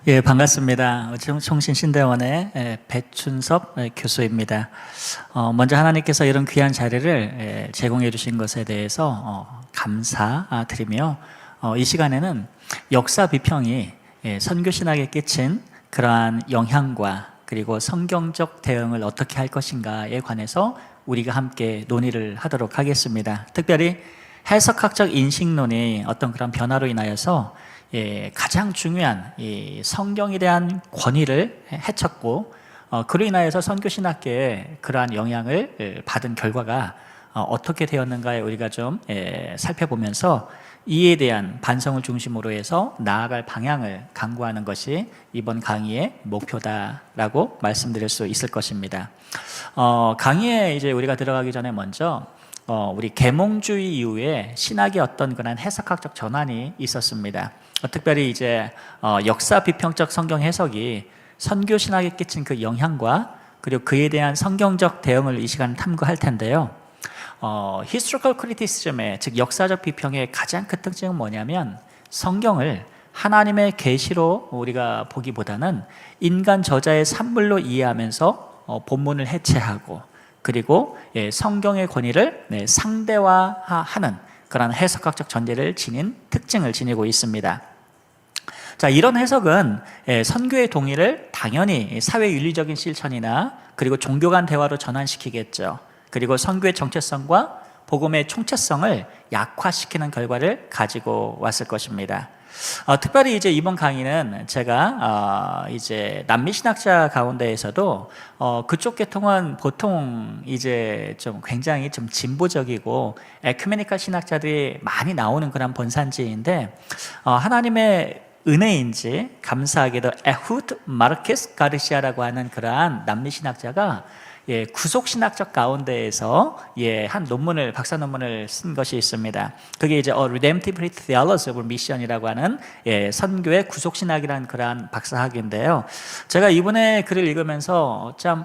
예, 반갑습니다. 총신신대원의 배춘섭 교수입니다. 먼저 하나님께서 이런 귀한 자리를 제공해 주신 것에 대해서 감사드리며 이 시간에는 역사 비평이 선교신학에 끼친 그러한 영향과 그리고 성경적 대응을 어떻게 할 것인가에 관해서 우리가 함께 논의를 하도록 하겠습니다. 특별히 해석학적 인식론이 어떤 그런 변화로 인하여서 가장 중요한 이 성경에 대한 권위를 해쳤고 그로 인하여서 선교신학계에 그러한 영향을 받은 결과가 어떻게 되었는가에 우리가 좀 살펴보면서 이에 대한 반성을 중심으로 해서 나아갈 방향을 강구하는 것이 이번 강의의 목표다라고 말씀드릴 수 있을 것입니다. 강의에 이제 우리가 들어가기 전에 먼저 우리 계몽주의 이후에 신학의 어떤 그런 해석학적 전환이 있었습니다. 특별히 이제 역사 비평적 성경 해석이 선교 신학에 끼친 그 영향과 그리고 그에 대한 성경적 대응을 이 시간 탐구할 텐데요. historical criticism의 즉 역사적 비평의 가장 큰 특징은 뭐냐면 성경을 하나님의 계시로 우리가 보기보다는 인간 저자의 산물로 이해하면서 본문을 해체하고 그리고 성경의 권위를 상대화하는 그런 해석학적 전제를 지닌 특징을 지니고 있습니다. 자, 이런 해석은 선교의 동의를 당연히 사회윤리적인 실천이나 그리고 종교 간 대화로 전환시키겠죠. 그리고 선교의 정체성과 복음의 총체성을 약화시키는 결과를 가지고 왔을 것입니다. 특별히 이제 이번 강의는 제가 이제 남미 신학자 가운데에서도 그쪽 계통은 보통 이제 좀 굉장히 좀 진보적이고 에큐메니컬 신학자들이 많이 나오는 그런 본산지인데 하나님의 은혜인지 감사하게도 에후드 마르케스 가르시아라고 하는 그러한 남미 신학자가 구속 신학적 가운데에서 한 논문을 박사 논문을 쓴 것이 있습니다. 그게 이제 Redemptive Theology of Mission이라고 하는 선교의 구속 신학이라는 그러한 박사학위인데요. 제가 이번에 글을 읽으면서 참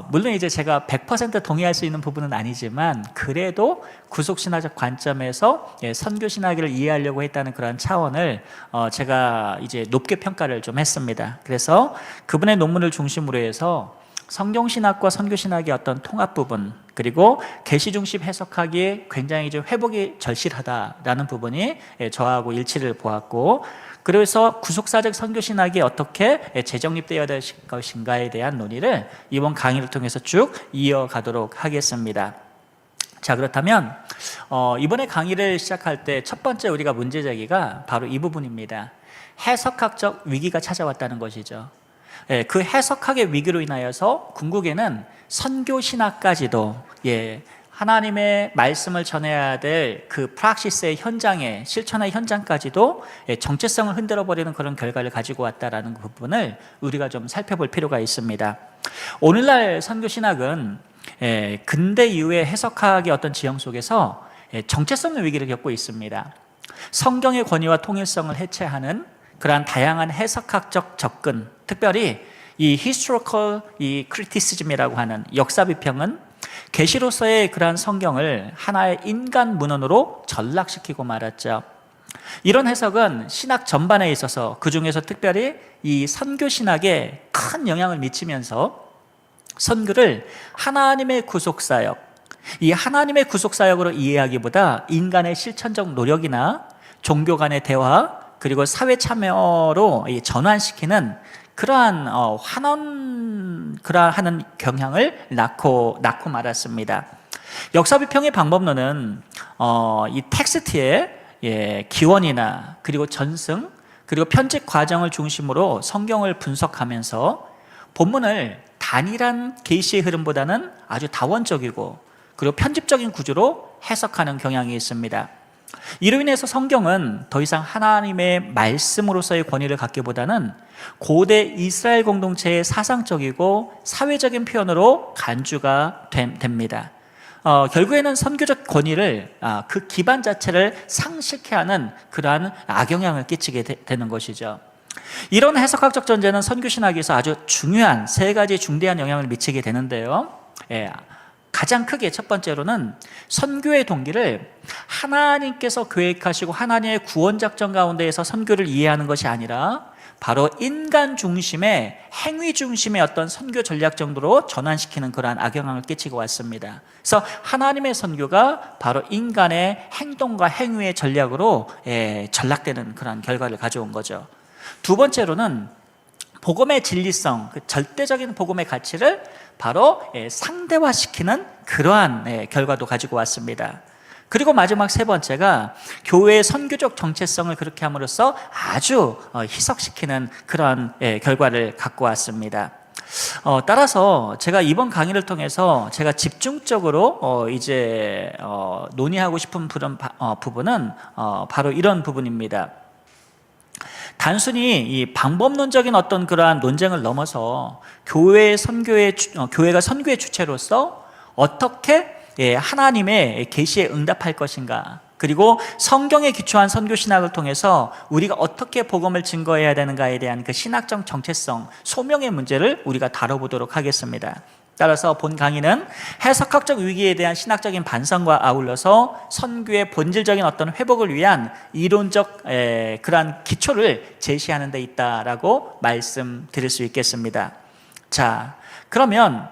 물론 이제 제가 100% 동의할 수 있는 부분은 아니지만 그래도 구속 신학적 관점에서 선교 신학을 이해하려고 했다는 그런 차원을 제가 이제 높게 평가를 좀 했습니다. 그래서 그분의 논문을 중심으로 해서 성경신학과 선교신학의 어떤 통합 부분 그리고 계시 중심 해석하기에 굉장히 좀 회복이 절실하다라는 부분이 저하고 일치를 보았고 그래서 구속사적 선교신학이 어떻게 재정립되어야 될 것인가에 대한 논의를 이번 강의를 통해서 쭉 이어가도록 하겠습니다. 자, 그렇다면 이번에 강의를 시작할 때 첫 번째 우리가 문제제기가 바로 이 부분입니다. 해석학적 위기가 찾아왔다는 것이죠. 그 해석학의 위기로 인하여서 궁극에는 선교신학까지도 하나님의 말씀을 전해야 될 그 프락시스의 현장에 실천의 현장까지도 정체성을 흔들어버리는 그런 결과를 가지고 왔다라는 부분을 우리가 좀 살펴볼 필요가 있습니다. 오늘날 선교신학은 근대 이후의 해석학의 어떤 지형 속에서 정체성의 위기를 겪고 있습니다. 성경의 권위와 통일성을 해체하는 그러한 다양한 해석학적 접근, 특별히 이 historical 이 criticism이라고 하는 역사 비평은 계시로서의 그러한 성경을 하나의 인간 문헌으로 전락시키고 말았죠. 이런 해석은 신학 전반에 있어서 그 중에서 특별히 이 선교 신학에 큰 영향을 미치면서 선교를 하나님의 구속사역, 이 하나님의 구속사역으로 이해하기보다 인간의 실천적 노력이나 종교 간의 대화 그리고 사회 참여로 전환시키는 그러한 그러하는 경향을 낳고 말았습니다. 역사 비평의 방법론은 이 텍스트의 기원이나 그리고 전승 그리고 편집 과정을 중심으로 성경을 분석하면서 본문을 단일한 계시의 흐름보다는 아주 다원적이고 그리고 편집적인 구조로 해석하는 경향이 있습니다. 이로 인해서 성경은 더 이상 하나님의 말씀으로서의 권위를 갖기보다는 고대 이스라엘 공동체의 사상적이고 사회적인 표현으로 간주가 됩니다. 결국에는 선교적 권위를 그 기반 자체를 상실케 하는 그러한 악영향을 끼치게 되는 것이죠. 이런 해석학적 전제는 선교신학에서 아주 중요한 세 가지 중대한 영향을 미치게 되는데요. 가장 크게 첫 번째로는 선교의 동기를 하나님께서 계획하시고 하나님의 구원 작전 가운데에서 선교를 이해하는 것이 아니라 바로 인간 중심의 행위 중심의 어떤 선교 전략 정도로 전환시키는 그러한 악영향을 끼치고 왔습니다. 그래서 하나님의 선교가 바로 인간의 행동과 행위의 전략으로 전락되는 그러한 결과를 가져온 거죠. 두 번째로는 복음의 진리성, 그 절대적인 복음의 가치를 바로 상대화시키는 그러한 결과도 가지고 왔습니다. 그리고 마지막 세 번째가 교회의 선교적 정체성을 그렇게 함으로써 아주 희석시키는 그러한 결과를 갖고 왔습니다. 따라서 제가 이번 강의를 통해서 제가 집중적으로 이제 논의하고 싶은 부분은 바로 이런 부분입니다. 단순히 이 방법론적인 어떤 그러한 논쟁을 넘어서 교회가 선교의 주체로서 어떻게 하나님의 계시에 응답할 것인가, 그리고 성경에 기초한 선교 신학을 통해서 우리가 어떻게 복음을 증거해야 되는가에 대한 그 신학적 정체성, 소명의 문제를 우리가 다뤄보도록 하겠습니다. 따라서 본 강의는 해석학적 위기에 대한 신학적인 반성과 아울러서 선교의 본질적인 어떤 회복을 위한 이론적 그러한 기초를 제시하는 데 있다라고 말씀드릴 수 있겠습니다. 자, 그러면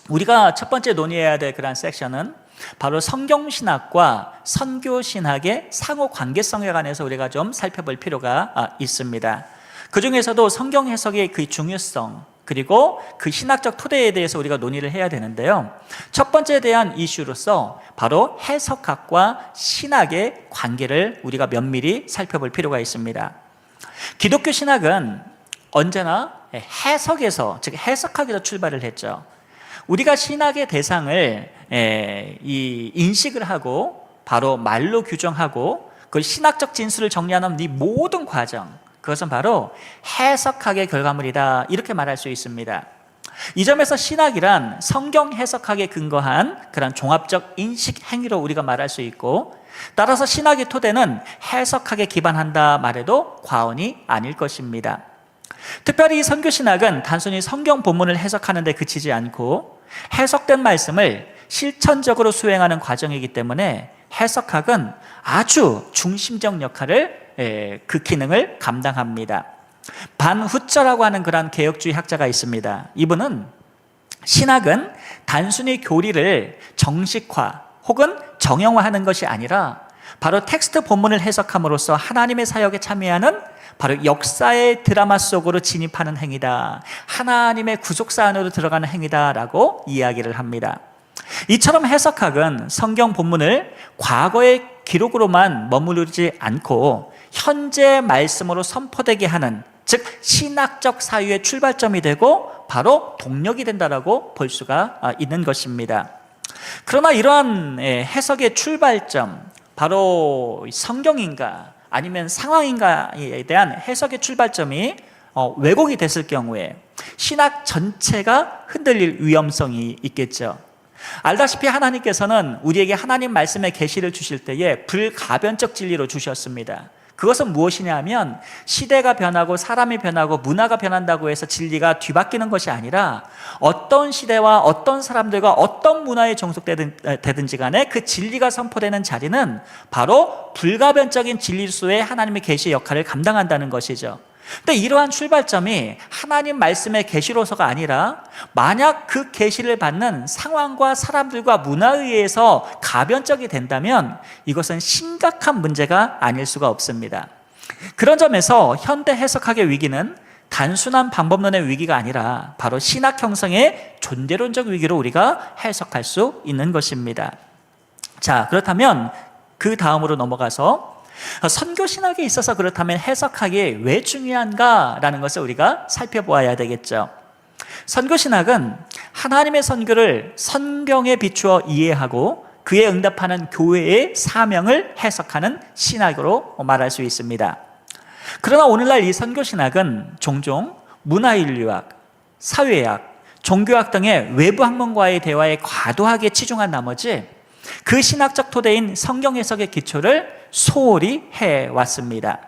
우리가 첫 번째 논의해야 될 그러한 섹션은 바로 성경신학과 선교신학의 상호 관계성에 관해서 우리가 좀 살펴볼 필요가 있습니다. 그 중에서도 성경 해석의 그 중요성, 그리고 그 신학적 토대에 대해서 우리가 논의를 해야 되는데요. 첫 번째에 대한 이슈로서 바로 해석학과 신학의 관계를 우리가 면밀히 살펴볼 필요가 있습니다. 기독교 신학은 언제나 해석에서, 즉 해석학에서 출발을 했죠. 우리가 신학의 대상을 인식을 하고 바로 말로 규정하고 그 신학적 진술을 정리하는 이 모든 과정, 그것은 바로 해석학의 결과물이다, 이렇게 말할 수 있습니다. 이 점에서 신학이란 성경 해석학에 근거한 그런 종합적 인식 행위로 우리가 말할 수 있고, 따라서 신학의 토대는 해석학에 기반한다 말해도 과언이 아닐 것입니다. 특별히 선교신학은 단순히 성경 본문을 해석하는 데 그치지 않고 해석된 말씀을 실천적으로 수행하는 과정이기 때문에 해석학은 아주 중심적 역할을, 그 기능을 감당합니다. 반후쩌라고 하는 그런 개혁주의 학자가 있습니다. 이분은 신학은 단순히 교리를 정식화 혹은 정형화하는 것이 아니라 바로 텍스트 본문을 해석함으로써 하나님의 사역에 참여하는 바로 역사의 드라마 속으로 진입하는 행위다, 하나님의 구속사 안으로 들어가는 행위다라고 이야기를 합니다. 이처럼 해석학은 성경 본문을 과거의 기록으로만 머무르지 않고 현재 말씀으로 선포되게 하는, 즉 신학적 사유의 출발점이 되고 바로 동력이 된다라고 볼 수가 있는 것입니다. 그러나 이러한 해석의 출발점, 바로 성경인가 아니면 상황인가에 대한 해석의 출발점이 왜곡이 됐을 경우에 신학 전체가 흔들릴 위험성이 있겠죠. 알다시피 하나님께서는 우리에게 하나님 말씀의 계시를 주실 때에 불가변적 진리로 주셨습니다. 그것은 무엇이냐 하면 시대가 변하고 사람이 변하고 문화가 변한다고 해서 진리가 뒤바뀌는 것이 아니라 어떤 시대와 어떤 사람들과 어떤 문화에 종속되든지 간에 그 진리가 선포되는 자리는 바로 불가변적인 진리수의 하나님의 계시의 역할을 감당한다는 것이죠. 근데 이러한 출발점이 하나님 말씀의 계시로서가 아니라 만약 그 계시를 받는 상황과 사람들과 문화에 의해서 가변적이 된다면 이것은 심각한 문제가 아닐 수가 없습니다. 그런 점에서 현대 해석학의 위기는 단순한 방법론의 위기가 아니라 바로 신학 형성의 존재론적 위기로 우리가 해석할 수 있는 것입니다. 자, 그렇다면 그 다음으로 넘어가서 선교신학에 있어서 그렇다면 해석학이 왜 중요한가라는 것을 우리가 살펴보아야 되겠죠. 선교신학은 하나님의 선교를 성경에 비추어 이해하고 그에 응답하는 교회의 사명을 해석하는 신학으로 말할 수 있습니다. 그러나 오늘날 이 선교신학은 종종 문화인류학, 사회학, 종교학 등의 외부 학문과의 대화에 과도하게 치중한 나머지 그 신학적 토대인 성경 해석의 기초를 소홀히 해왔습니다.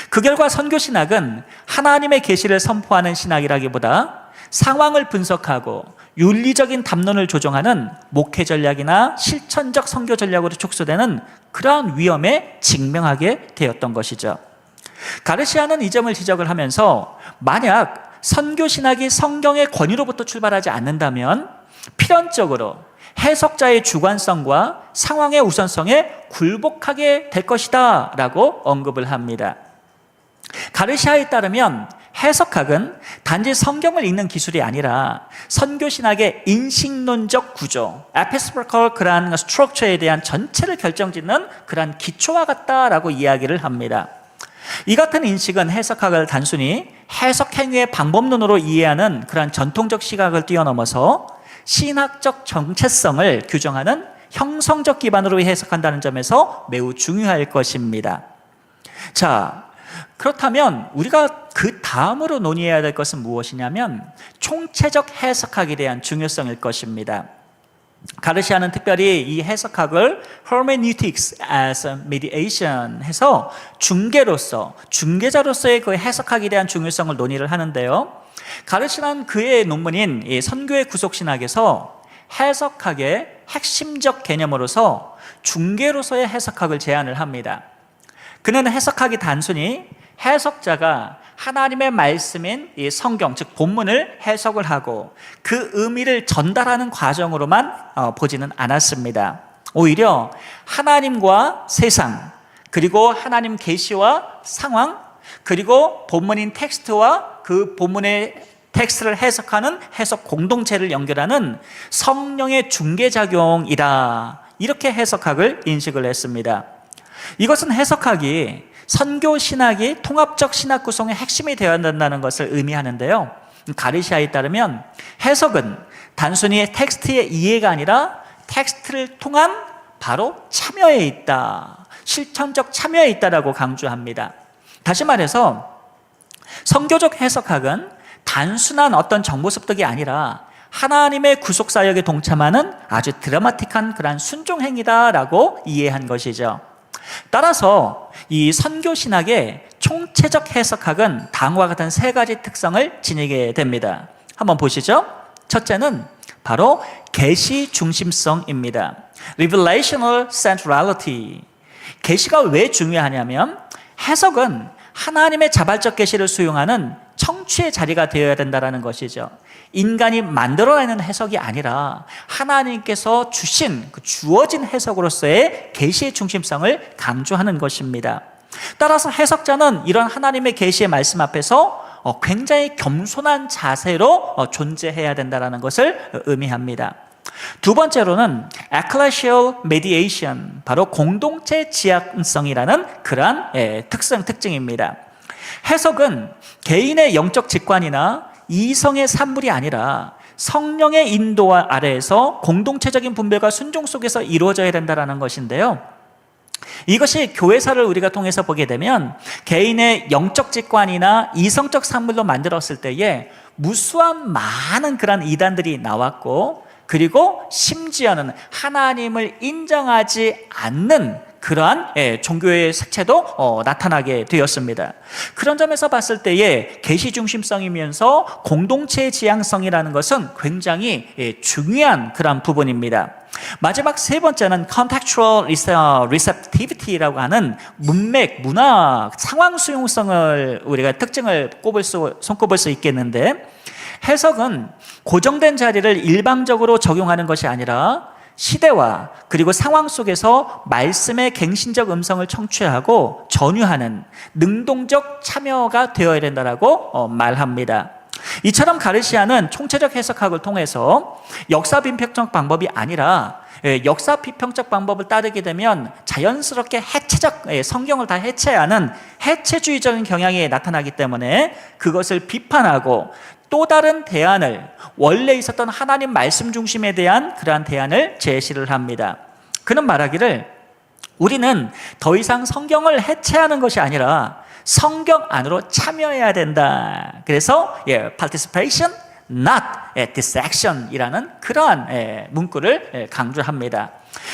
그 결과 선교신학은 하나님의 계시를 선포하는 신학이라기보다 상황을 분석하고 윤리적인 담론을 조정하는 목회 전략이나 실천적 선교 전략으로 축소되는 그러한 위험에 직면하게 되었던 것이죠. 가르시아는 이 점을 지적을 하면서 만약 선교 신학이 성경의 권위로부터 출발하지 않는다면 필연적으로 해석자의 주관성과 상황의 우선성에 굴복하게 될 것이다 라고 언급을 합니다. 가르시아에 따르면 해석학은 단지 성경을 읽는 기술이 아니라 선교신학의 인식론적 구조, 에피스토리컬 그러한 스트럭처에 대한 전체를 결정짓는 그러한 기초와 같다라고 이야기를 합니다. 이 같은 인식은 해석학을 단순히 해석 행위의 방법론으로 이해하는 그러한 전통적 시각을 뛰어넘어서 신학적 정체성을 규정하는 형성적 기반으로 해석한다는 점에서 매우 중요할 것입니다. 자, 그렇다면 우리가 그 다음으로 논의해야 될 것은 무엇이냐면 총체적 해석학에 대한 중요성일 것입니다. 가르시아는 특별히 이 해석학을 hermeneutics as mediation 해서 중개자로서의 그 해석학에 대한 중요성을 논의를 하는데요. 가르시아는 그의 논문인 이 선교의 구속신학에서 해석학의 핵심적 개념으로서 중개로서의 해석학을 제안을 합니다. 그는 해석학이 단순히 해석자가 하나님의 말씀인 이 성경, 즉 본문을 해석을 하고 그 의미를 전달하는 과정으로만 보지는 않았습니다. 오히려 하나님과 세상, 그리고 하나님 계시와 상황, 그리고 본문인 텍스트와 그 본문의 텍스트를 해석하는 해석 공동체를 연결하는 성령의 중개작용이다, 이렇게 해석학을 인식을 했습니다. 이것은 해석학이 선교 신학이 통합적 신학 구성의 핵심이 되어야 된다는 것을 의미하는데요. 가르시아에 따르면 해석은 단순히 텍스트의 이해가 아니라 텍스트를 통한 바로 참여에 있다, 실천적 참여에 있다라고 강조합니다. 다시 말해서 선교적 해석학은 단순한 어떤 정보 습득이 아니라 하나님의 구속 사역에 동참하는 아주 드라마틱한 그런 순종 행위다라고 이해한 것이죠. 따라서 이 선교 신학의 총체적 해석학은 다음과 같은 세 가지 특성을 지니게 됩니다. 한번 보시죠. 첫째는 바로 계시 중심성입니다. Revelational centrality. 계시가 왜 중요하냐면 해석은 하나님의 자발적 계시를 수용하는 청취의 자리가 되어야 된다는 것이죠. 인간이 만들어내는 해석이 아니라 하나님께서 주신 그 주어진 해석으로서의 계시의 중심성을 강조하는 것입니다. 따라서 해석자는 이런 하나님의 계시의 말씀 앞에서 굉장히 겸손한 자세로 존재해야 된다는 것을 의미합니다. 두 번째로는 ecclesial mediation, 바로 공동체 지향성이라는 그러한 특징입니다. 해석은 개인의 영적 직관이나 이성의 산물이 아니라 성령의 인도 아래에서 공동체적인 분별과 순종 속에서 이루어져야 된다는 것인데요. 이것이 교회사를 우리가 통해서 보게 되면 개인의 영적 직관이나 이성적 산물로 만들었을 때에 무수한 많은 그런 이단들이 나왔고, 그리고 심지어는 하나님을 인정하지 않는 그러한 종교의 색채도 나타나게 되었습니다. 그런 점에서 봤을 때에 계시 중심성이면서 공동체의 지향성이라는 것은 굉장히 중요한 그런 부분입니다. 마지막 세 번째는 contextual receptivity라고 하는 문맥, 문화, 상황 수용성을 우리가 특징을 손꼽을 수 있겠는데, 해석은 고정된 자리를 일방적으로 적용하는 것이 아니라 시대와 그리고 상황 속에서 말씀의 갱신적 음성을 청취하고 전유하는 능동적 참여가 되어야 된다라고 말합니다. 이처럼 가르시아는 총체적 해석학을 통해서 역사 비평적 방법이 아니라 역사 비평적 방법을 따르게 되면 자연스럽게 해체적, 성경을 다 해체하는 해체주의적인 경향이 나타나기 때문에 그것을 비판하고 또 다른 대안을, 원래 있었던 하나님 말씀 중심에 대한 그러한 대안을 제시를 합니다. 그는 말하기를 우리는 더 이상 성경을 해체하는 것이 아니라 성경 안으로 참여해야 된다. 그래서 participation, not dissection 이라는 그러한 문구를 강조합니다.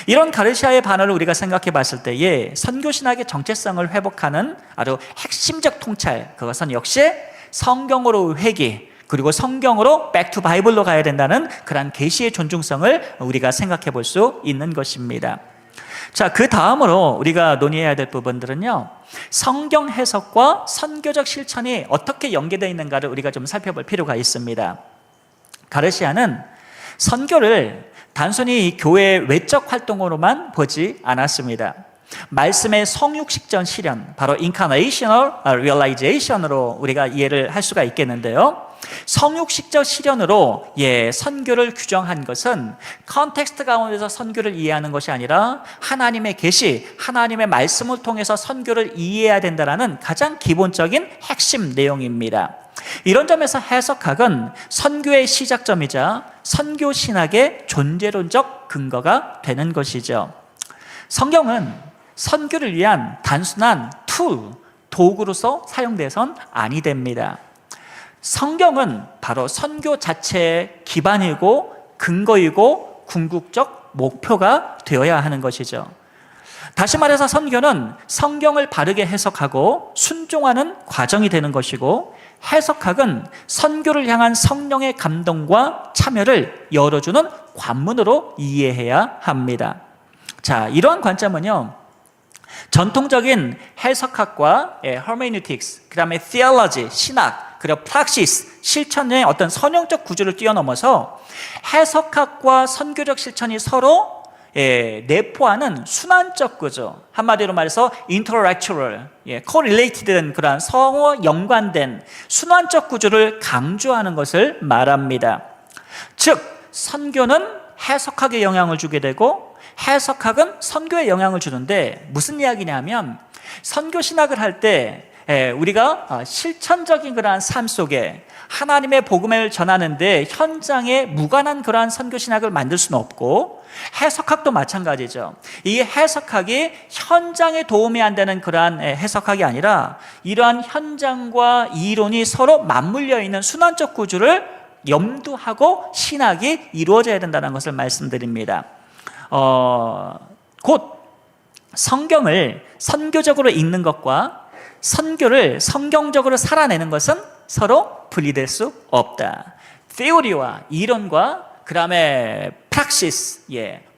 이런 가르시아의 반응을 우리가 생각해 봤을 때에 선교신학의 정체성을 회복하는 아주 핵심적 통찰, 그것은 역시 성경으로 회귀, 그리고 성경으로 백투 바이블로 가야 된다는 그런 계시의 존중성을 우리가 생각해 볼 수 있는 것입니다. 자, 그 다음으로 우리가 논의해야 될 부분들은요, 성경 해석과 선교적 실천이 어떻게 연계되어 있는가를 우리가 좀 살펴볼 필요가 있습니다. 가르시아는 선교를 단순히 교회 외적 활동으로만 보지 않았습니다. 말씀의 성육식전 실현, 바로 incarnational realization으로 우리가 이해를 할 수가 있겠는데요, 성육식적 실현으로 선교를 규정한 것은 컨텍스트 가운데서 선교를 이해하는 것이 아니라 하나님의 계시, 하나님의 말씀을 통해서 선교를 이해해야 된다는 가장 기본적인 핵심 내용입니다. 이런 점에서 해석학은 선교의 시작점이자 선교 신학의 존재론적 근거가 되는 것이죠. 성경은 선교를 위한 단순한 도구로서 사용돼선 아니 됩니다. 성경은 바로 선교 자체의 기반이고 근거이고 궁극적 목표가 되어야 하는 것이죠. 다시 말해서 선교는 성경을 바르게 해석하고 순종하는 과정이 되는 것이고, 해석학은 선교를 향한 성령의 감동과 참여를 열어주는 관문으로 이해해야 합니다. 자, 이러한 관점은요, 전통적인 해석학과 hermeneutics, 그 다음에 theology, 신학, 그리고 praxis, 실천의 어떤 선형적 구조를 뛰어넘어서 해석학과 선교적 실천이 서로 내포하는 순환적 구조, 한마디로 말해서 intellectual, correlated된 그런 서로 연관된 순환적 구조를 강조하는 것을 말합니다. 즉, 선교는 해석학에 영향을 주게 되고 해석학은 선교에 영향을 주는데, 무슨 이야기냐면 선교 신학을 할 때 우리가 실천적인 그러한 삶 속에 하나님의 복음을 전하는데 현장에 무관한 그러한 선교 신학을 만들 수는 없고, 해석학도 마찬가지죠. 이 해석학이 현장에 도움이 안 되는 그러한 해석학이 아니라 이러한 현장과 이론이 서로 맞물려 있는 순환적 구조를 염두하고 신학이 이루어져야 된다는 것을 말씀드립니다. 곧 성경을 선교적으로 읽는 것과 선교를 성경적으로 살아내는 것은 서로 분리될 수 없다. theory와 이론과 그 다음에 praxis,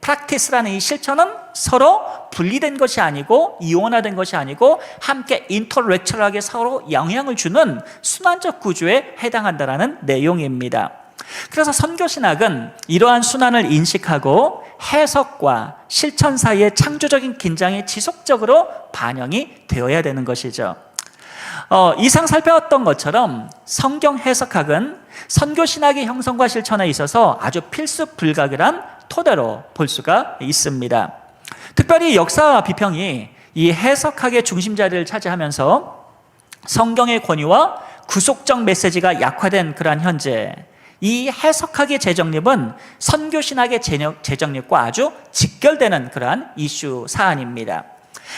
practice라는 이 실천은 서로 분리된 것이 아니고 이원화된 것이 아니고 함께 intellectual하게 서로 영향을 주는 순환적 구조에 해당한다는 내용입니다. 그래서 선교신학은 이러한 순환을 인식하고 해석과 실천 사이의 창조적인 긴장이 지속적으로 반영이 되어야 되는 것이죠. 이상 살펴봤던 것처럼 성경 해석학은 선교신학의 형성과 실천에 있어서 아주 필수 불가결한 토대로 볼 수가 있습니다. 특별히 역사 비평이 이 해석학의 중심 자리를 차지하면서 성경의 권위와 구속적 메시지가 약화된 그러한 현재, 이 해석학의 재정립은 선교신학의 재정립과 아주 직결되는 그러한 이슈 사안입니다.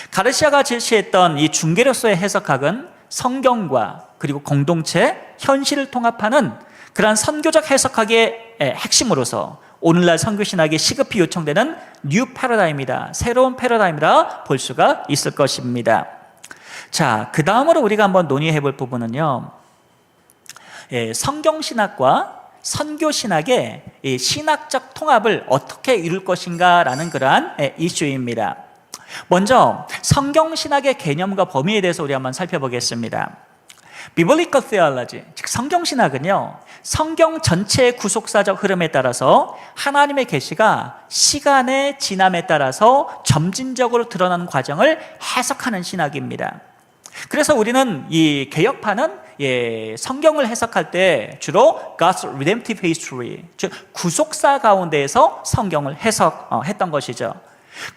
가르시아가 제시했던 이 중개로서의 해석학은 성경과 그리고 공동체, 현실을 통합하는 그러한 선교적 해석학의 핵심으로서 오늘날 선교신학이 시급히 요청되는 뉴 패러다임이다, 새로운 패러다임이라 볼 수가 있을 것입니다. 자, 그 다음으로 우리가 한번 논의해 볼 부분은요, 성경신학과 선교신학의 신학적 통합을 어떻게 이룰 것인가라는 그러한 이슈입니다. 먼저 성경신학의 개념과 범위에 대해서 우리 한번 살펴보겠습니다. Biblical Theology, 즉 성경신학은요, 성경 전체의 구속사적 흐름에 따라서 하나님의 계시가 시간의 지남에 따라서 점진적으로 드러나는 과정을 해석하는 신학입니다. 그래서 우리는 이 개혁파는 성경을 해석할 때 주로 God's redemptive history, 즉 구속사 가운데에서 성경을 해석했던 것이죠.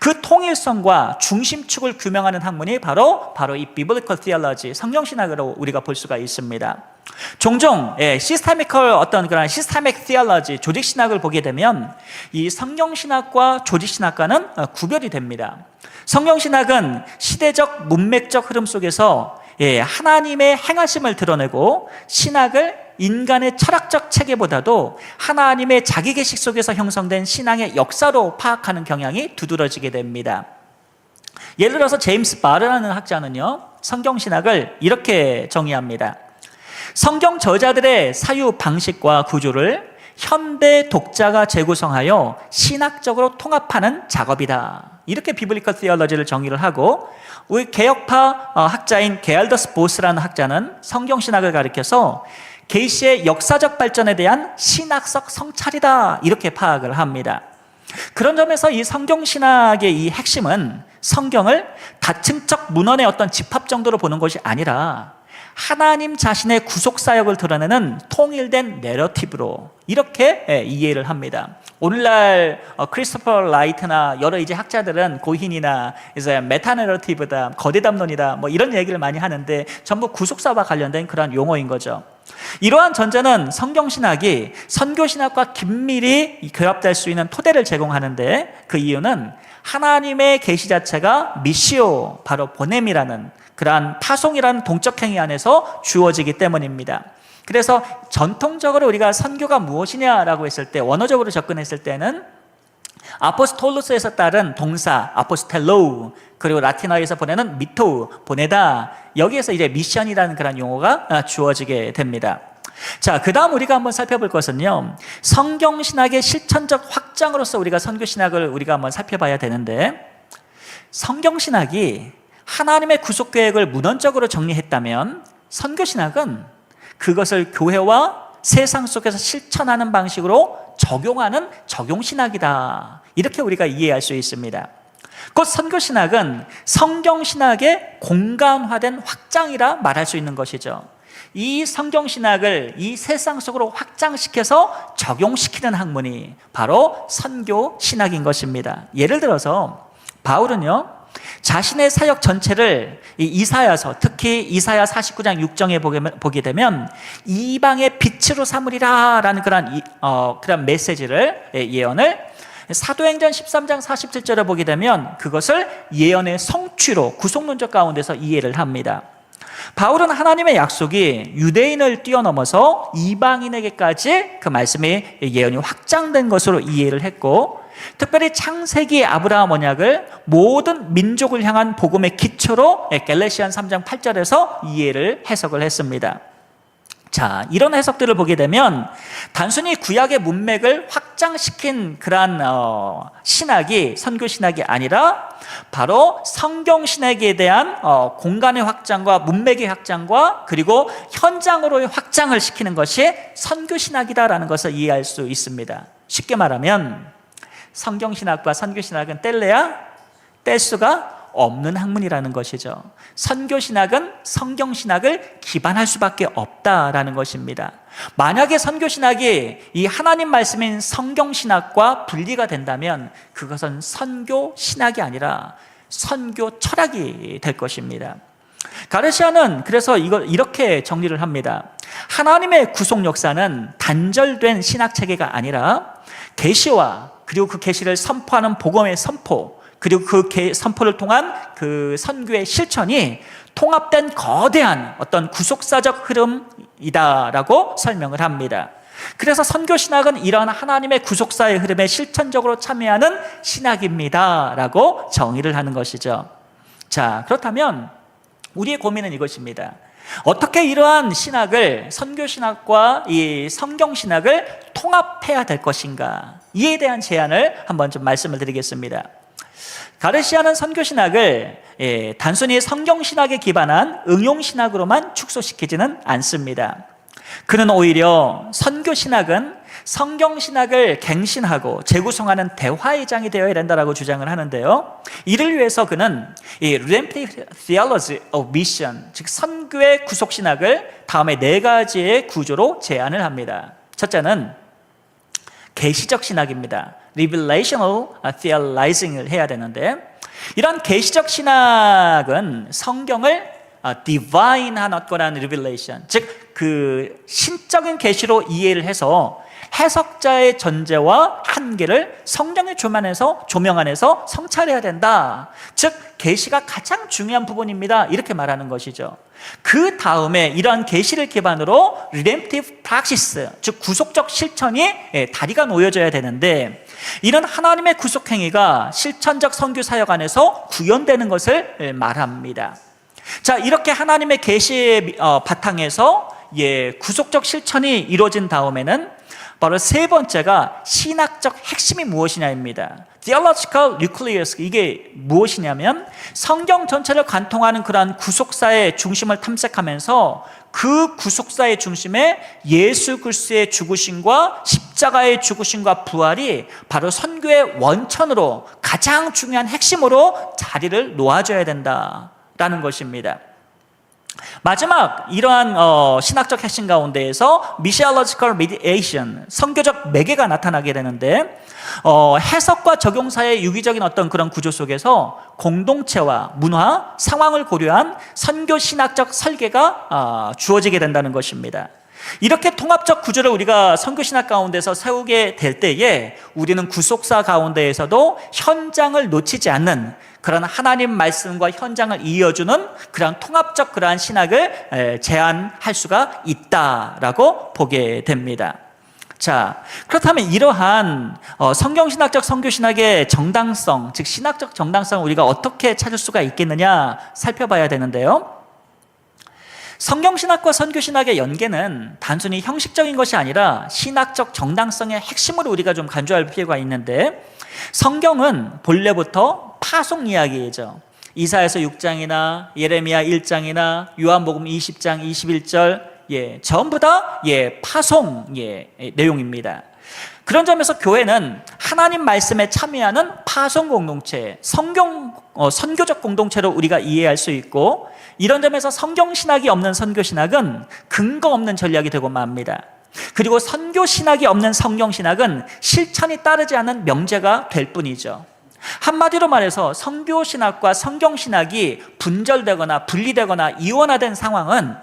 그 통일성과 중심축을 규명하는 학문이 바로 이 Biblical Theology, 성경신학으로 우리가 볼 수가 있습니다. 종종 시스테미컬 어떤 그런 시스테믹 theology, 조직신학을 보게 되면 이 성경신학과 조직신학과는 구별이 됩니다. 성경신학은 시대적 문맥적 흐름 속에서 하나님의 행하심을 드러내고, 신학을 인간의 철학적 체계보다도 하나님의 자기계식 속에서 형성된 신앙의 역사로 파악하는 경향이 두드러지게 됩니다. 예를 들어서 제임스 바르라는 학자는요, 성경신학을 이렇게 정의합니다. 성경 저자들의 사유 방식과 구조를 현대 독자가 재구성하여 신학적으로 통합하는 작업이다. 이렇게 비블리컬 티올로지를 정의를 하고, 우리 개혁파 학자인 게알더스 보스라는 학자는 성경신학을 가리켜서 계시의 역사적 발전에 대한 신학적 성찰이다, 이렇게 파악을 합니다. 그런 점에서 이 성경신학의 이 핵심은 성경을 다층적 문헌의 어떤 집합 정도로 보는 것이 아니라 하나님 자신의 구속사역을 드러내는 통일된 내러티브로 이렇게 이해를 합니다. 오늘날 크리스토퍼 라이트나 여러 이제 학자들은 고힌이나 이제 메타 내러티브다, 거대 담론이다, 뭐 이런 얘기를 많이 하는데 전부 구속사와 관련된 그런 용어인 거죠. 이러한 전제는 성경신학이 선교신학과 긴밀히 결합될 수 있는 토대를 제공하는데, 그 이유는 하나님의 계시 자체가 미시오, 바로 보냄이라는 그러한 파송이라는 동적 행위 안에서 주어지기 때문입니다. 그래서 전통적으로 우리가 선교가 무엇이냐라고 했을 때, 원어적으로 접근했을 때는 아포스톨로스에서 따른 동사 아포스텔로, 그리고 라틴어에서 보내는 미토, 보내다, 여기에서 이제 미션이라는 그런 용어가 주어지게 됩니다. 자, 그 다음 우리가 한번 살펴볼 것은요, 성경신학의 실천적 확장으로서 우리가 선교신학을 우리가 한번 살펴봐야 되는데, 성경신학이 하나님의 구속계획을 문헌적으로 정리했다면 선교신학은 그것을 교회와 세상 속에서 실천하는 방식으로 적용하는 적용신학이다, 이렇게 우리가 이해할 수 있습니다. 곧 선교신학은 성경신학의 공간화된 확장이라 말할 수 있는 것이죠. 이 성경신학을 이 세상 속으로 확장시켜서 적용시키는 학문이 바로 선교신학인 것입니다. 예를 들어서 바울은요, 자신의 사역 전체를 이사야서, 특히 이사야 49장 6절에 보게 되면 이방의 빛으로 삼으리라 라는 그런 메시지를, 예언을, 사도행전 13장 47절에 보게 되면 그것을 예언의 성취로 구속론적 가운데서 이해를 합니다. 바울은 하나님의 약속이 유대인을 뛰어넘어서 이방인에게까지 그 말씀이, 예언이 확장된 것으로 이해를 했고, 특별히 창세기 아브라함 언약을 모든 민족을 향한 복음의 기초로 갈라디아 3장 8절에서 이해를 해석을 했습니다. 자, 이런 해석들을 보게 되면 단순히 구약의 문맥을 확장시킨 그러한 신학이 선교신학이 아니라 바로 성경신학에 대한 공간의 확장과 문맥의 확장과 그리고 현장으로의 확장을 시키는 것이 선교신학이다라는 것을 이해할 수 있습니다. 쉽게 말하면 성경신학과 선교신학은 뗄래야 뗄 수가 없는 학문이라는 것이죠. 선교신학은 성경신학을 기반할 수밖에 없다라는 것입니다. 만약에 선교신학이 이 하나님 말씀인 성경신학과 분리가 된다면 그것은 선교신학이 아니라 선교 철학이 될 것입니다. 가르시아는 그래서 이렇게 정리를 합니다. 하나님의 구속 역사는 단절된 신학 체계가 아니라 계시와 그리고 그 계시를 선포하는 복음의 선포, 그리고 그 선포를 통한 그 선교의 실천이 통합된 거대한 어떤 구속사적 흐름이다라고 설명을 합니다. 그래서 선교신학은 이러한 하나님의 구속사의 흐름에 실천적으로 참여하는 신학입니다라고 정의를 하는 것이죠. 자, 그렇다면 우리의 고민은 이것입니다. 어떻게 이러한 신학을, 선교신학과 이 성경신학을 통합해야 될 것인가, 이에 대한 제안을 한번 좀 말씀을 드리겠습니다. 가르시아는 선교신학을 단순히 성경신학에 기반한 응용신학으로만 축소시키지는 않습니다. 그는 오히려 선교신학은 성경신학을 갱신하고 재구성하는 대화의 장이 되어야 된다고 주장을 하는데요, 이를 위해서 그는 이 Redemptive Theology of Mission, 즉 선교의 구속신학을 다음에 4가지의 구조로 제안을 합니다. 첫째는 계시적 신학입니다. Revelational Theologing을 해야 되는데, 이런 계시적 신학은 성경을 divine한 어떠한 revelation, 즉 그 신적인 계시로 이해를 해서 해석자의 전제와 한계를 성경의 조명 안에서 성찰해야 된다. 즉 계시가 가장 중요한 부분입니다, 이렇게 말하는 것이죠. 그 다음에 이러한 계시를 기반으로 redemptive practice, 즉 구속적 실천이 다리가 놓여져야 되는데, 이런 하나님의 구속 행위가 실천적 선교 사역 안에서 구현되는 것을 말합니다. 자, 이렇게 하나님의 계시의 바탕에서 구속적 실천이 이루어진 다음에는 바로 세 번째가 신학적 핵심이 무엇이냐입니다. Theological nucleus, 이게 무엇이냐면 성경 전체를 관통하는 그러한 구속사의 중심을 탐색하면서 그 구속사의 중심에 예수 그리스도의 죽으심과 십자가의 죽으심과 부활이 바로 선교의 원천으로 가장 중요한 핵심으로 자리를 놓아줘야 된다라는 것입니다. 마지막 이러한 신학적 핵심 가운데에서 missiological mediation, 선교적 매개가 나타나게 되는데 해석과 적용 사이의 유기적인 어떤 그런 구조 속에서 공동체와 문화, 상황을 고려한 선교 신학적 설계가 주어지게 된다는 것입니다. 이렇게 통합적 구조를 우리가 선교신학 가운데서 세우게 될 때에 우리는 구속사 가운데에서도 현장을 놓치지 않는 그런 하나님 말씀과 현장을 이어주는 그런 통합적 그러한 신학을 제안할 수가 있다라고 보게 됩니다. 자, 그렇다면 이러한 성경신학적 선교신학의 정당성, 즉 신학적 정당성을 우리가 어떻게 찾을 수가 있겠느냐 살펴봐야 되는데요. 성경신학과 선교신학의 연계는 단순히 형식적인 것이 아니라 신학적 정당성의 핵심을 우리가 좀 간주할 필요가 있는데, 성경은 본래부터 파송 이야기이죠. 이사야서 6장이나 예레미야 1장이나 요한복음 20장 21절 전부 다 파송 내용입니다. 그런 점에서 교회는 하나님 말씀에 참여하는 파송 공동체, 선교적 공동체로 우리가 이해할 수 있고, 이런 점에서 성경신학이 없는 선교신학은 근거 없는 전략이 되고 맙니다. 그리고 선교신학이 없는 성경신학은 실천이 따르지 않는 명제가 될 뿐이죠. 한마디로 말해서 선교신학과 성경신학이 분절되거나 분리되거나 이원화된 상황은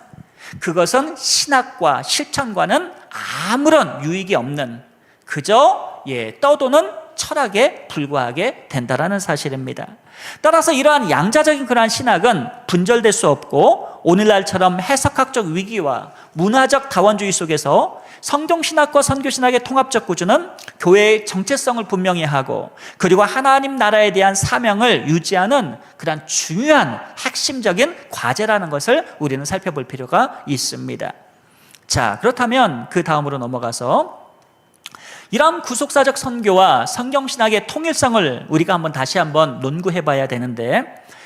그것은 신학과 실천과는 아무런 유익이 없는 그저 떠도는 철학에 불과하게 된다라는 사실입니다. 따라서 이러한 양자적인 그러한 신학은 분절될 수 없고, 오늘날처럼 해석학적 위기와 문화적 다원주의 속에서 성경신학과 선교신학의 통합적 구조는 교회의 정체성을 분명히 하고, 그리고 하나님 나라에 대한 사명을 유지하는 그러한 중요한 핵심적인 과제라는 것을 우리는 살펴볼 필요가 있습니다. 자, 그렇다면 그 다음으로 넘어가서 이러한 구속사적 선교와 성경신학의 통일성을 우리가 다시 한번 논구해 봐야 되는데,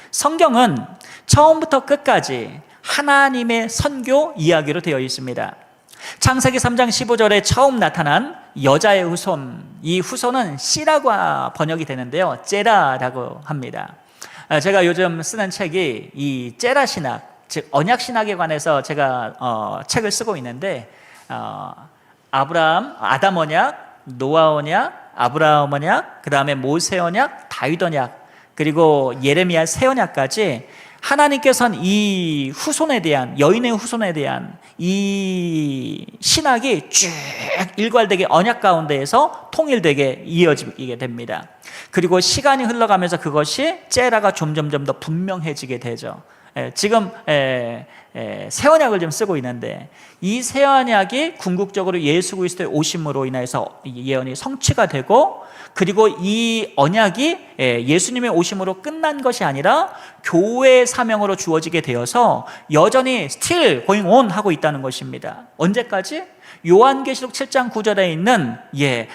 성경은 처음부터 끝까지 하나님의 선교 이야기로 되어 있습니다. 창세기 3장 15절에 처음 나타난 여자의 후손, 이 후손은 씨라고 번역이 되는데요, 제라라고 합니다. 제가 요즘 쓰는 책이 이 제라 신학, 즉 언약 신학에 관해서 제가 책을 쓰고 있는데, 아담 언약, 노아 언약, 아브라함 언약, 그 다음에 모세 언약, 다윗 언약, 그리고 예레미야 새 언약까지 하나님께서는 이 후손에 대한, 여인의 후손에 대한 이 신학이 쭉 일괄되게 언약 가운데에서 통일되게 이어지게 됩니다. 그리고 시간이 흘러가면서 그것이 제라가 점점점 더 분명해지게 되죠. 지금 새 언약을 좀 쓰고 있는데, 이 새 언약이 궁극적으로 예수 그리스도의 오심으로 인해서 예언이 성취가 되고, 그리고 이 언약이 예수님의 오심으로 끝난 것이 아니라 교회의 사명으로 주어지게 되어서 여전히 still going on 하고 있다는 것입니다. 언제까지? 요한계시록 7장 9절에 있는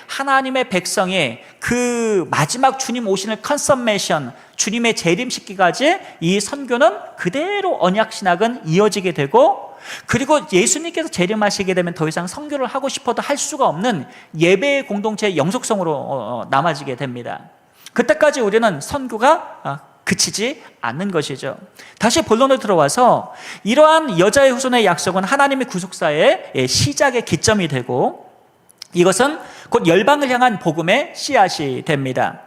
하나님의 백성의 그 마지막 주님 오시는 컨서메이션, 주님의 재림시키기까지 이 선교는 그대로 언약신학은 이어지게 되고, 그리고 예수님께서 재림하시게 되면 더 이상 선교를 하고 싶어도 할 수가 없는 예배의 공동체의 영속성으로 남아지게 됩니다. 그때까지 우리는 선교가 그치지 않는 것이죠. 다시 본론으로 들어와서 이러한 여자의 후손의 약속은 하나님의 구속사의 시작의 기점이 되고, 이것은 곧 열방을 향한 복음의 씨앗이 됩니다.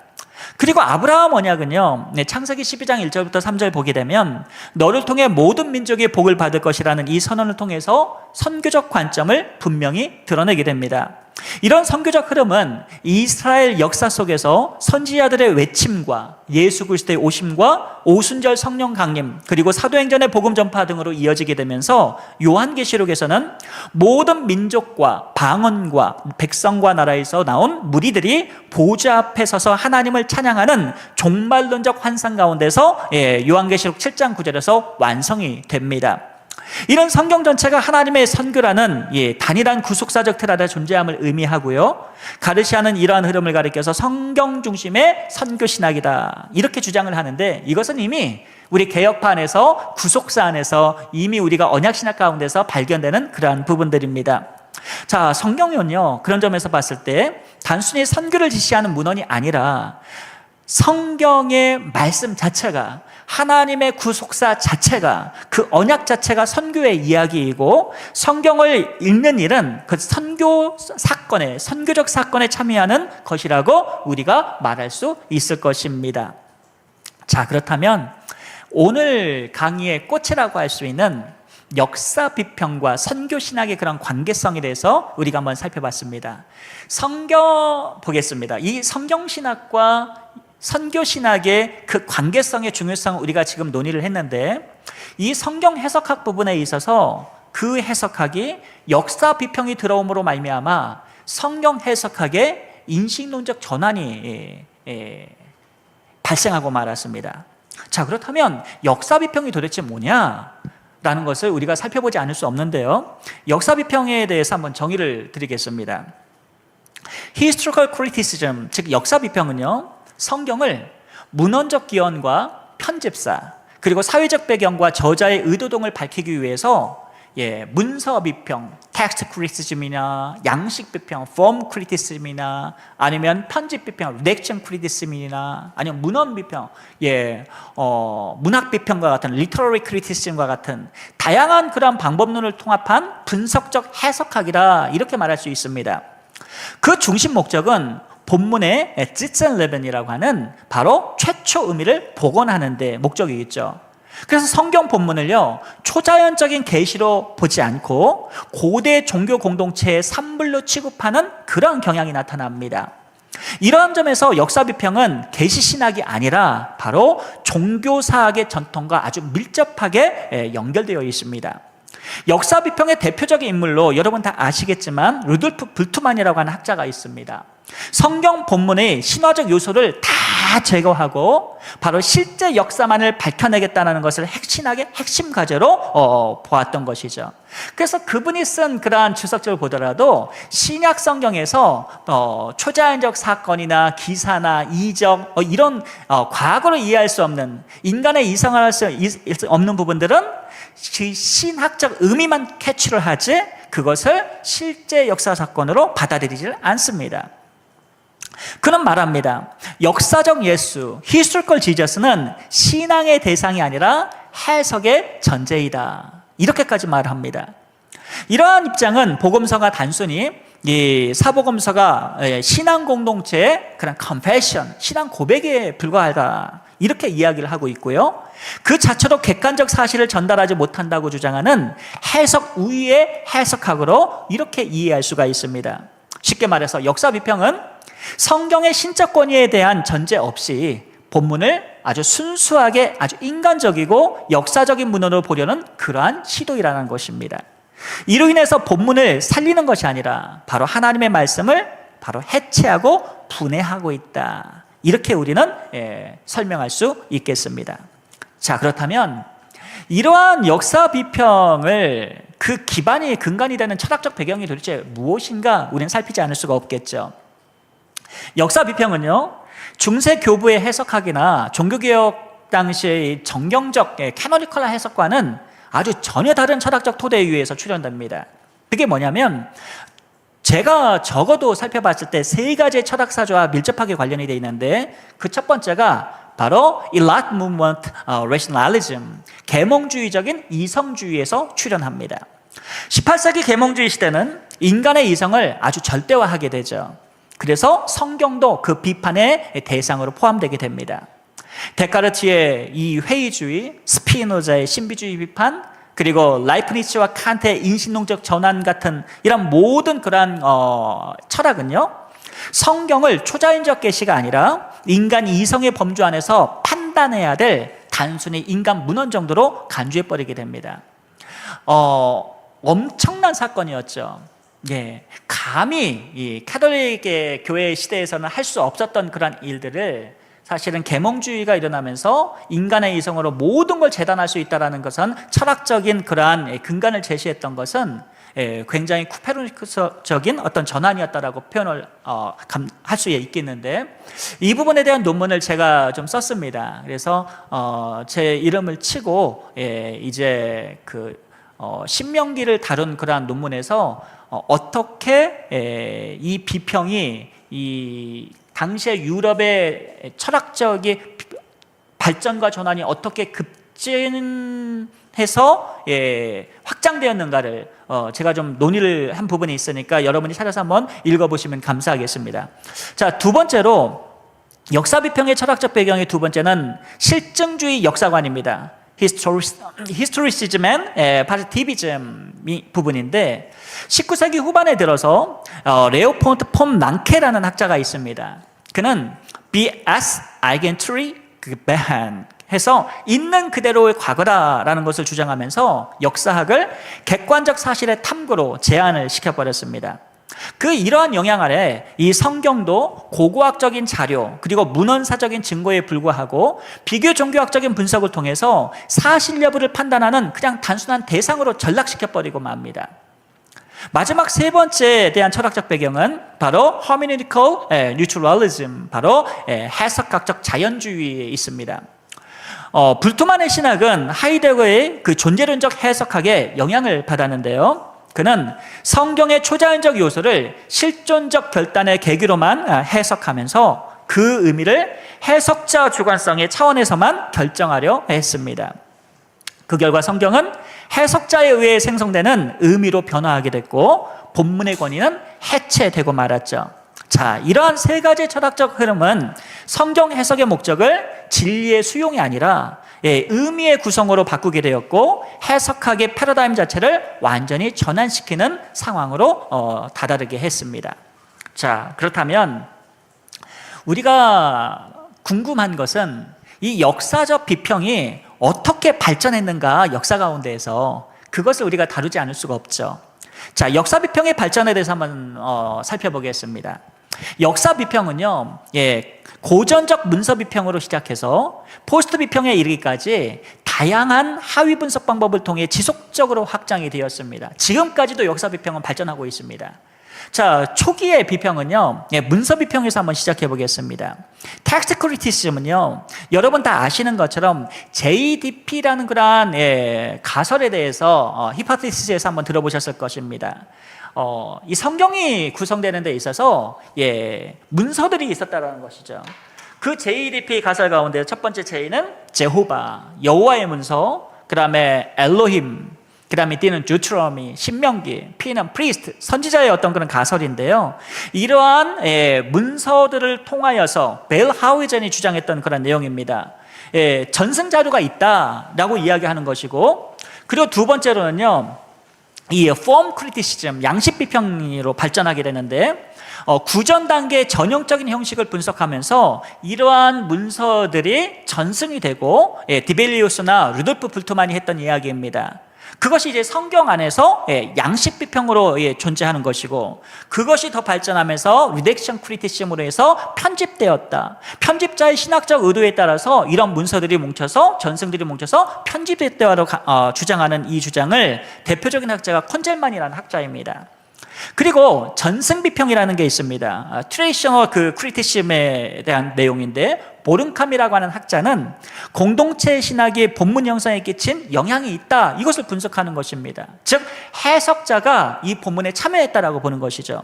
그리고 아브라함 언약은요, 창세기 12장 1절부터 3절 보게 되면 너를 통해 모든 민족이 복을 받을 것이라는 이 선언을 통해서 선교적 관점을 분명히 드러내게 됩니다. 이런 선교적 흐름은 이스라엘 역사 속에서 선지자들의 외침과 예수 그리스도의 오심과 오순절 성령 강림, 그리고 사도행전의 복음 전파 등으로 이어지게 되면서 요한계시록에서는 모든 민족과 방언과 백성과 나라에서 나온 무리들이 보좌 앞에 서서 하나님을 찬양하는 종말론적 환상 가운데서 요한계시록 7장 9절에서 완성이 됩니다. 이런 성경 전체가 하나님의 선교라는 단일한 구속사적 테라의 존재함을 의미하고요. 가르시아는 이러한 흐름을 가리켜서 성경 중심의 선교신학이다 이렇게 주장을 하는데, 이것은 이미 우리 개혁파 안에서, 구속사 안에서 이미 우리가 언약신학 가운데서 발견되는 그러한 부분들입니다. 자, 성경은요, 그런 점에서 봤을 때 단순히 선교를 지시하는 문헌이 아니라 성경의 말씀 자체가, 하나님의 구속사 자체가, 그 언약 자체가 선교의 이야기이고, 성경을 읽는 일은 그 선교적 사건에 참여하는 것이라고 우리가 말할 수 있을 것입니다. 자, 그렇다면 오늘 강의의 꽃이라고 할 수 있는 역사 비평과 선교 신학의 그런 관계성에 대해서 우리가 한번 살펴봤습니다. 성경 보겠습니다. 이 성경 신학과 선교 신학의 그 관계성의 중요성을 우리가 지금 논의를 했는데, 이 성경 해석학 부분에 있어서 그 해석학이 역사 비평이 들어옴으로 말미암아 성경 해석학의 인식론적 전환이 발생하고 말았습니다. 자, 그렇다면 역사 비평이 도대체 뭐냐? 라는 것을 우리가 살펴보지 않을 수 없는데요. 역사 비평에 대해서 한번 정의를 드리겠습니다. Historical criticism, 즉 역사 비평은요, 성경을 문헌적 기원과 편집사, 그리고 사회적 배경과 저자의 의도 등을 밝히기 위해서 문서 비평, 텍스트 크리티시즘이나 양식 비평, 폼 크리티시즘이나 아니면 편집 비평, 리렉션 크리티시즘이나 아니면 문헌 비평, 문학 비평과 같은 리터러리 크리티시즘과 같은 다양한 그런 방법론을 통합한 분석적 해석학이라 이렇게 말할 수 있습니다. 그 중심 목적은 본문의 찌쨘레벤이라고 하는 바로 최초 의미를 복원하는 데 목적이겠죠. 그래서 성경 본문을요, 초자연적인 계시로 보지 않고 고대 종교 공동체의 산물로 취급하는 그런 경향이 나타납니다. 이러한 점에서 역사 비평은 계시 신학이 아니라 바로 종교사학의 전통과 아주 밀접하게 연결되어 있습니다. 역사 비평의 대표적인 인물로 여러분 다 아시겠지만 루돌프 불트만이라고 하는 학자가 있습니다. 성경 본문의 신화적 요소를 다 제거하고 바로 실제 역사만을 밝혀내겠다는 것을 신학의 핵심 과제로 보았던 것이죠. 그래서 그분이 쓴 그러한 주석적을 보더라도 신약 성경에서 초자연적 사건이나 기사나 이적 이런 과거를 이해할 수 없는, 인간의 이성할 수 없는 부분들은 신학적 의미만 캐치를 하지 그것을 실제 역사 사건으로 받아들이지 않습니다. 그는 말합니다. 역사적 예수, historical Jesus는 신앙의 대상이 아니라 해석의 전제이다. 이렇게까지 말합니다. 이러한 입장은 복음서가 단순히 이 사복음서가 신앙 공동체의 그런 confession, 신앙 고백에 불과하다. 이렇게 이야기를 하고 있고요. 그 자체로 객관적 사실을 전달하지 못한다고 주장하는 해석 우위의 해석학으로 이렇게 이해할 수가 있습니다. 쉽게 말해서 역사 비평은 성경의 신적 권위에 대한 전제 없이 본문을 아주 순수하게 아주 인간적이고 역사적인 문헌으로 보려는 그러한 시도이라는 것입니다. 이로 인해서 본문을 살리는 것이 아니라 바로 하나님의 말씀을 바로 해체하고 분해하고 있다. 이렇게 우리는 설명할 수 있겠습니다. 자, 그렇다면 이러한 역사 비평을 그 기반이 근간이 되는 철학적 배경이 도대체 무엇인가 우리는 살피지 않을 수가 없겠죠. 역사 비평은요, 중세 교부의 해석학이나 종교개혁 당시의 정경적 캐노니컬한 해석과는 아주 전혀 다른 철학적 토대 위에서 출현됩니다. 그게 뭐냐면 제가 적어도 살펴봤을 때 세 가지의 철학사조와 밀접하게 관련이 되어 있는데, 그 첫 번째가 바로 Enlightenment Rationalism, 계몽주의적인 이성주의에서 출현합니다. 18세기 계몽주의 시대는 인간의 이성을 아주 절대화하게 되죠. 그래서 성경도 그 비판의 대상으로 포함되게 됩니다. 데카르트의 이 회의주의, 스피노자의 신비주의 비판, 그리고 라이프니츠와 칸트의 인신론적 전환 같은 이런 모든 그러한 철학은요, 성경을 초자연적 계시가 아니라 인간 이성의 범주 안에서 판단해야 될 단순히 인간 문헌 정도로 간주해버리게 됩니다. 엄청난 사건이었죠. 감히 이 카톨릭 교회 시대에서는 할 수 없었던 그런 일들을 사실은 계몽주의가 일어나면서 인간의 이성으로 모든 걸 재단할 수 있다는 것은 철학적인 그러한 근간을 제시했던 것은 굉장히 쿠페르니쿠스적인 어떤 전환이었다라고 표현을 할 수 있겠는데, 이 부분에 대한 논문을 제가 좀 썼습니다. 그래서 제 이름을 치고 이제 신명기를 다룬 그러한 논문에서 어떻게 이 비평이 이 당시의 유럽의 철학적인 발전과 전환이 어떻게 급진해서 확장되었는가를 제가 좀 논의를 한 부분이 있으니까 여러분이 찾아서 한번 읽어보시면 감사하겠습니다. 자, 두 번째로 역사 비평의 철학적 배경의 두 번째는 실증주의 역사관입니다. Historicism and Positivism 부분인데, 19세기 후반에 들어서 레오폴드 폰 랑케라는 학자가 있습니다. 그는 BS Eigentury Behan 해서 있는 그대로의 과거다라는 것을 주장하면서 역사학을 객관적 사실의 탐구로 제한을 시켜버렸습니다. 이러한 영향 아래 이 성경도 고고학적인 자료 그리고 문헌사적인 증거에 불과하고 비교 종교학적인 분석을 통해서 사실 여부를 판단하는 그냥 단순한 대상으로 전락시켜버리고 맙니다. 마지막 세 번째에 대한 철학적 배경은 바로 hermeneutical neutralism, 바로 해석학적 자연주의에 있습니다. 불트만의 신학은 하이데거의 존재론적 해석학에 영향을 받았는데요, 그는 성경의 초자연적 요소를 실존적 결단의 계기로만 해석하면서 그 의미를 해석자 주관성의 차원에서만 결정하려 했습니다. 그 결과 성경은 해석자에 의해 생성되는 의미로 변화하게 됐고 본문의 권위는 해체되고 말았죠. 자, 이러한 세 가지 철학적 흐름은 성경 해석의 목적을 진리의 수용이 아니라 의미의 구성으로 바꾸게 되었고 해석학의 패러다임 자체를 완전히 전환시키는 상황으로 다다르게 했습니다. 자, 그렇다면 우리가 궁금한 것은 이 역사적 비평이 어떻게 발전했는가, 역사 가운데에서 그것을 우리가 다루지 않을 수가 없죠. 자, 역사 비평의 발전에 대해서 한번 살펴보겠습니다. 역사 비평은요, 고전적 문서 비평으로 시작해서 포스트 비평에 이르기까지 다양한 하위 분석 방법을 통해 지속적으로 확장이 되었습니다. 지금까지도 역사 비평은 발전하고 있습니다. 자, 초기의 비평은요, 문서 비평에서 한번 시작해 보겠습니다. 텍스트 크리티시즘은요, 여러분 다 아시는 것처럼 JDP라는 그러한 가설에 대해서 히포테시스에서 한번 들어보셨을 것입니다. 이 성경이 구성되는 데 있어서 문서들이 있었다는 것이죠. 그 JDP 가설 가운데 첫 번째 J는 제호바, 여호와의 문서, 그 다음에 엘로힘, 그 다음에 D는 주트로미, 신명기, P는 프리스트, 선지자의 어떤 그런 가설인데요, 이러한 문서들을 통하여서 벨 하우이전이 주장했던 그런 내용입니다. 전승자료가 있다라고 이야기하는 것이고, 그리고 두 번째로는요, 이 폼 크리티시즘, 양식 비평으로 발전하게 되는데, 구전 단계의 전형적인 형식을 분석하면서 이러한 문서들이 전승이 되고 디벨리우스나 루돌프 불트만이 했던 이야기입니다. 그것이 이제 성경 안에서 양식 비평으로 존재하는 것이고, 그것이 더 발전하면서 리렉션 크리티시즘으로 해서 편집되었다. 편집자의 신학적 의도에 따라서 이런 문서들이 뭉쳐서, 전승들이 뭉쳐서 편집됐다고 주장하는 이 주장을 대표적인 학자가 콘젤만이라는 학자입니다. 그리고 전승 비평이라는 게 있습니다. 트레디셔널 크리티시즘에 대한 내용인데, 보른캄이라고 하는 학자는 공동체 신학이 본문 형성에 끼친 영향이 있다, 이것을 분석하는 것입니다. 즉 해석자가 이 본문에 참여했다라고 보는 것이죠.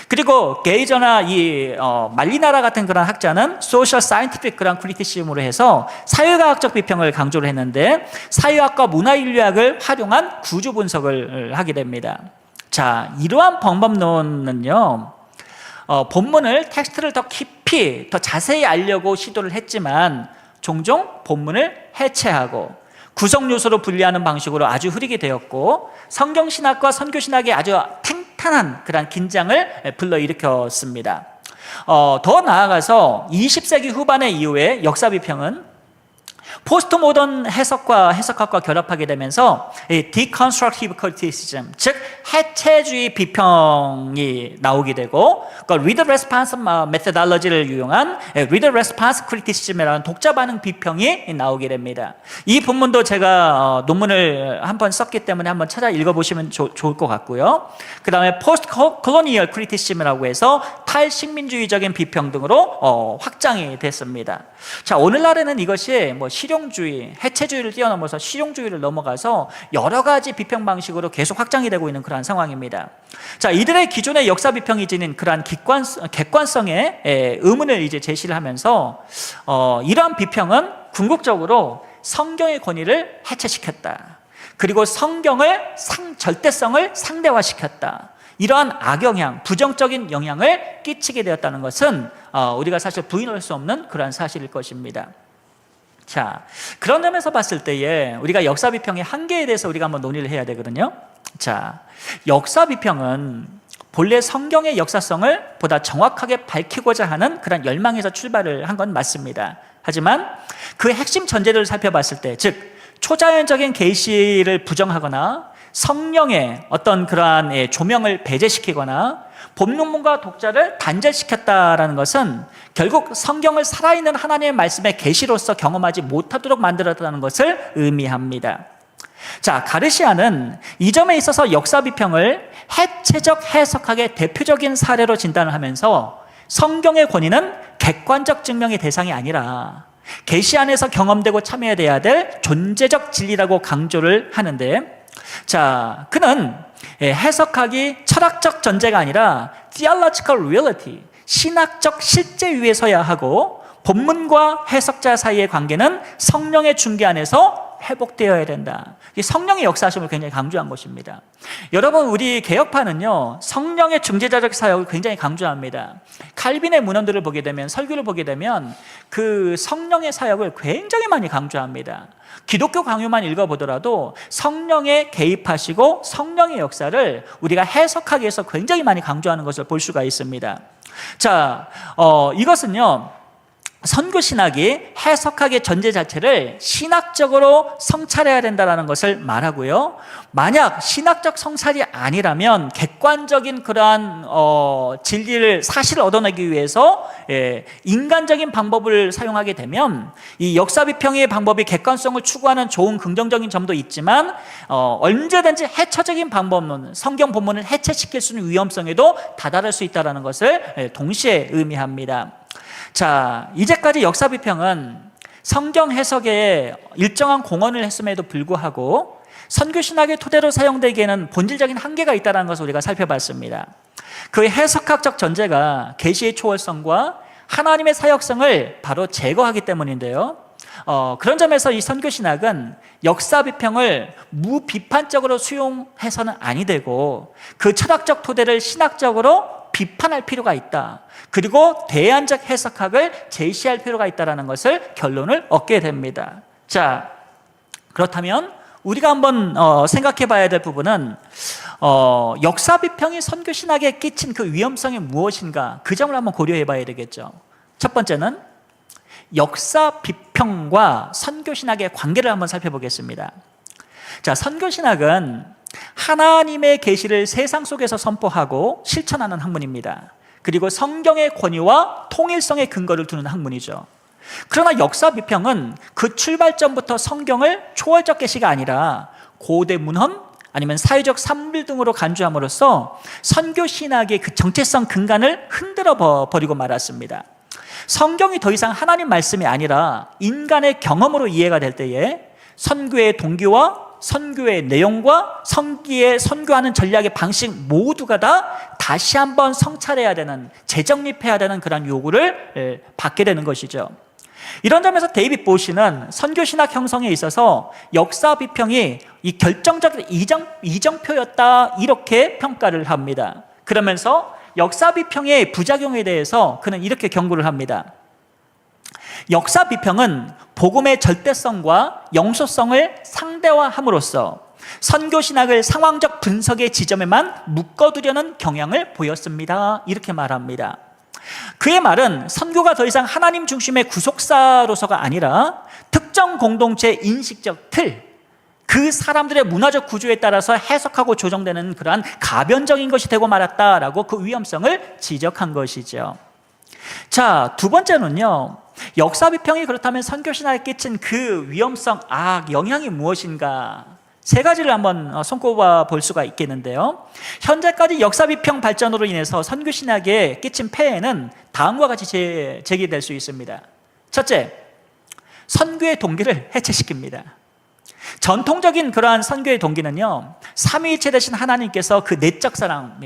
그리고 게이저나 이 말리나라 같은 그런 학자는 소셜 사이언티픽 그런 크리티시즘으로 해서 사회과학적 비평을 강조를 했는데, 사회학과 문화인류학을 활용한 구조 분석을 하게 됩니다. 자, 이러한 방법론은요, 본문을, 텍스트를 더 깊이, 더 자세히 알려고 시도를 했지만 종종 본문을 해체하고 구성 요소로 분리하는 방식으로 아주 흐리게 되었고, 성경신학과 선교신학에 아주 탄탄한 그런 긴장을 불러일으켰습니다. 더 나아가서 20세기 후반의 이후에 역사 비평은 포스트 모던 해석학과 결합하게 되면서 이 deconstructive criticism, 즉 해체주의 비평이 나오게 되고, 그 reader response methodology를 이용한 reader response criticism이라는 독자 반응 비평이 나오게 됩니다. 이 본문도 제가 논문을 한번 썼기 때문에 한번 찾아 읽어보시면 좋을 것 같고요. 그 다음에 post colonial criticism이라고 해서 탈식민주의적인 비평 등으로 확장이 됐습니다. 자, 오늘날에는 이것이 뭐 실용주의, 해체주의를 뛰어넘어서 실용주의를 넘어가서 여러 가지 비평 방식으로 계속 확장이 되고 있는 그러한 상황입니다. 자, 이들의 기존의 역사 비평이 지닌 그러한 객관성의 의문을 이제 제시를 하면서 이러한 비평은 궁극적으로 성경의 권위를 해체시켰다. 그리고 성경을 절대성을 상대화시켰다. 이러한 악영향, 부정적인 영향을 끼치게 되었다는 것은 우리가 사실 부인할 수 없는 그러한 사실일 것입니다. 자, 그런 점에서 봤을 때에 우리가 역사 비평의 한계에 대해서 우리가 한번 논의를 해야 되거든요. 자, 역사 비평은 본래 성경의 역사성을 보다 정확하게 밝히고자 하는 그런 열망에서 출발을 한 건 맞습니다. 하지만 그 핵심 전제를 살펴봤을 때, 즉 초자연적인 계시를 부정하거나 성령의 어떤 그러한 조명을 배제시키거나 본문과 독자를 단절시켰다라는 것은 결국 성경을 살아있는 하나님의 말씀의 계시로서 경험하지 못하도록 만들었다는 것을 의미합니다. 자, 가르시아는 이 점에 있어서 역사 비평을 해체적 해석학의 대표적인 사례로 진단을 하면서 성경의 권위는 객관적 증명의 대상이 아니라 계시 안에서 경험되고 참여해야 될 존재적 진리라고 강조를 하는데, 자, 그는 해석학이 철학적 전제가 아니라 theological reality, 신학적 실제 위에 서야 하고 본문과 해석자 사이의 관계는 성령의 중개 안에서 회복되어야 된다. 성령의 역사심을 굉장히 강조한 것입니다. 여러분, 우리 개혁파는요, 성령의 중재자적 사역을 굉장히 강조합니다. 칼빈의 문헌들을 보게 되면, 설교를 보게 되면 그 성령의 사역을 굉장히 많이 강조합니다. 기독교 강요만 읽어보더라도 성령에 개입하시고 성령의 역사를 우리가 해석하기 위해서 굉장히 많이 강조하는 것을 볼 수가 있습니다. 자, 이것은요, 선교신학이 해석학의 전제 자체를 신학적으로 성찰해야 된다는 것을 말하고요. 만약 신학적 성찰이 아니라면 객관적인 그러한 진리를, 사실을 얻어내기 위해서 인간적인 방법을 사용하게 되면 이 역사 비평의 방법이 객관성을 추구하는 좋은 긍정적인 점도 있지만 언제든지 해처적인 방법은 성경 본문을 해체시킬 수 있는 위험성에도 다다를 수 있다는 것을 동시에 의미합니다. 자, 이제까지 역사 비평은 성경 해석에 일정한 공헌을 했음에도 불구하고 선교신학의 토대로 사용되기에는 본질적인 한계가 있다는 것을 우리가 살펴봤습니다. 그 해석학적 전제가 계시의 초월성과 하나님의 사역성을 바로 제거하기 때문인데요. 그런 점에서 이 선교신학은 역사 비평을 무비판적으로 수용해서는 아니 되고 그 철학적 토대를 신학적으로 비판할 필요가 있다. 그리고 대안적 해석학을 제시할 필요가 있다는 것을 결론을 얻게 됩니다. 자, 그렇다면 우리가 한번 생각해 봐야 될 부분은 역사 비평이 선교신학에 끼친 그 위험성이 무엇인가, 그 점을 한번 고려해 봐야 되겠죠. 첫 번째는 역사 비평과 선교신학의 관계를 한번 살펴보겠습니다. 자, 선교신학은 하나님의 계시를 세상 속에서 선포하고 실천하는 학문입니다. 그리고 성경의 권위와 통일성의 근거를 두는 학문이죠. 그러나 역사 비평은 그 출발점부터 성경을 초월적 계시가 아니라 고대 문헌 아니면 사회적 산물 등으로 간주함으로써 선교 신학의 그 정체성 근간을 흔들어 버리고 말았습니다. 성경이 더 이상 하나님 말씀이 아니라 인간의 경험으로 이해가 될 때에 선교의 동기와 선교의 내용과 선교하는 전략의 방식 모두가 다 다시 한번 성찰해야 되는, 재정립해야 되는 그런 요구를 받게 되는 것이죠. 이런 점에서 데이빗 보시는 선교신학 형성에 있어서 역사 비평이 이 결정적 이정표였다, 이렇게 평가를 합니다. 그러면서 역사 비평의 부작용에 대해서 그는 이렇게 경고를 합니다. 역사 비평은 복음의 절대성과 영소성을 상대화함으로써 선교신학을 상황적 분석의 지점에만 묶어두려는 경향을 보였습니다. 이렇게 말합니다. 그의 말은 선교가 더 이상 하나님 중심의 구속사로서가 아니라 특정 특정 공동체의 인식적 틀, 그 사람들의 문화적 구조에 따라서 해석하고 조정되는 그러한 가변적인 것이 되고 말았다라고 그 위험성을 지적한 것이죠. 자, 두 번째는요, 역사 비평이 그렇다면 선교신학에 끼친 그 위험성, 악, 영향이 무엇인가? 세 가지를 한번 손꼽아 볼 수가 있겠는데요. 현재까지 역사 비평 발전으로 인해서 선교신학에 끼친 폐해는 다음과 같이 제기될 수 있습니다. 첫째, 선교의 동기를 해체시킵니다. 전통적인 그러한 선교의 동기는요, 삼위일체 되신 하나님께서 그 내적 사랑,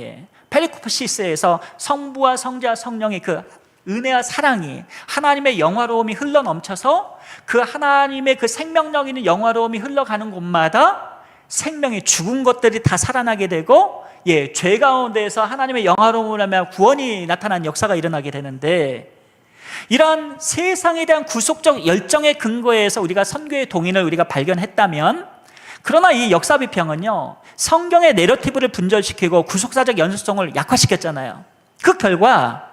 펠리쿠시스에서 성부와 성자와 성령의 그 은혜와 사랑이, 하나님의 영화로움이 흘러넘쳐서 그 하나님의 그 생명력 있는 영화로움이 흘러가는 곳마다 생명이 죽은 것들이 다 살아나게 되고, 죄 가운데에서 하나님의 영화로움을 하며 구원이 나타난 역사가 일어나게 되는데, 이러한 세상에 대한 구속적 열정의 근거에서 우리가 선교의 동인을 우리가 발견했다면, 그러나 이 역사 비평은요, 성경의 내러티브를 분절시키고 구속사적 연속성을 약화시켰잖아요. 그 결과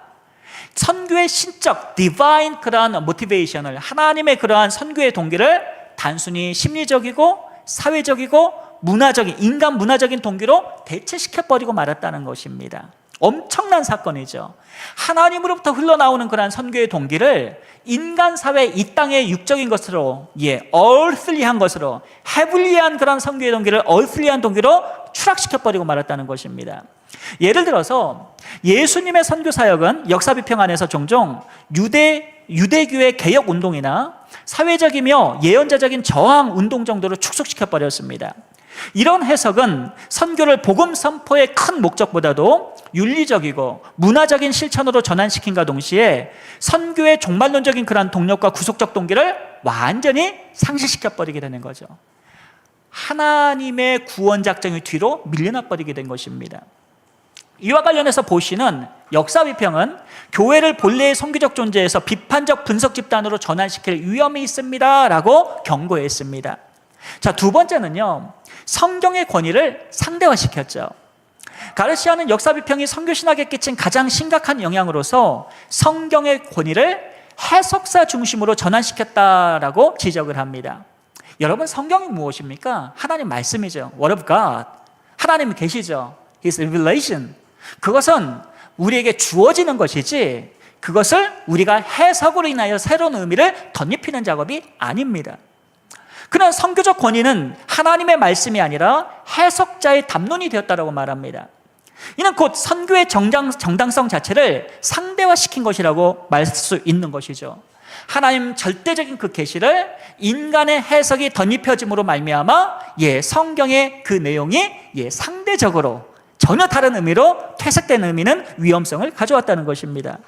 선교의 신적 디바인 그러한 모티베이션을, 하나님의 그러한 선교의 동기를 단순히 심리적이고 사회적이고 문화적인, 인간 문화적인 동기로 대체시켜버리고 말았다는 것입니다. 엄청난 사건이죠. 하나님으로부터 흘러나오는 그러한 선교의 동기를 인간 사회, 이 땅의 육적인 것으로, earthly한 것으로, heavenly한 그런 선교의 동기를 earthly한 동기로 추락시켜버리고 말았다는 것입니다. 예를 들어서 예수님의 선교 사역은 역사 비평 안에서 종종 유대교의 개혁 운동이나 사회적이며 예언자적인 저항 운동 정도로 축소시켜 버렸습니다. 이런 해석은 선교를 복음 선포의 큰 목적보다도 윤리적이고 문화적인 실천으로 전환시킨과 동시에 선교의 종말론적인 그러한 동력과 구속적 동기를 완전히 상실시켜 버리게 되는 거죠. 하나님의 구원 작정이 뒤로 밀려나 버리게 된 것입니다. 이와 관련해서 보시는 역사 비평은 교회를 본래의 선교적 존재에서 비판적 분석 집단으로 전환시킬 위험이 있습니다 라고 경고했습니다. 자, 두 번째는요, 성경의 권위를 상대화시켰죠. 가르시아는 역사 비평이 선교신학에 끼친 가장 심각한 영향으로서 성경의 권위를 해석사 중심으로 전환시켰다라고 지적을 합니다. 여러분, 성경이 무엇입니까? 하나님 말씀이죠. Word of God. 하나님이 계시죠. His revelation. 그것은 우리에게 주어지는 것이지, 그것을 우리가 해석으로 인하여 새로운 의미를 덧입히는 작업이 아닙니다. 그러나 선교적 권위는 하나님의 말씀이 아니라 해석자의 담론이 되었다고 말합니다. 이는 곧 선교의 정당성 자체를 상대화시킨 것이라고 말할 수 있는 것이죠. 하나님 절대적인 그 계시를 인간의 해석이 덧입혀짐으로 말미암아 성경의 그 내용이 상대적으로 전혀 다른 의미로 퇴색된 의미는 위험성을 가져왔다는 것입니다.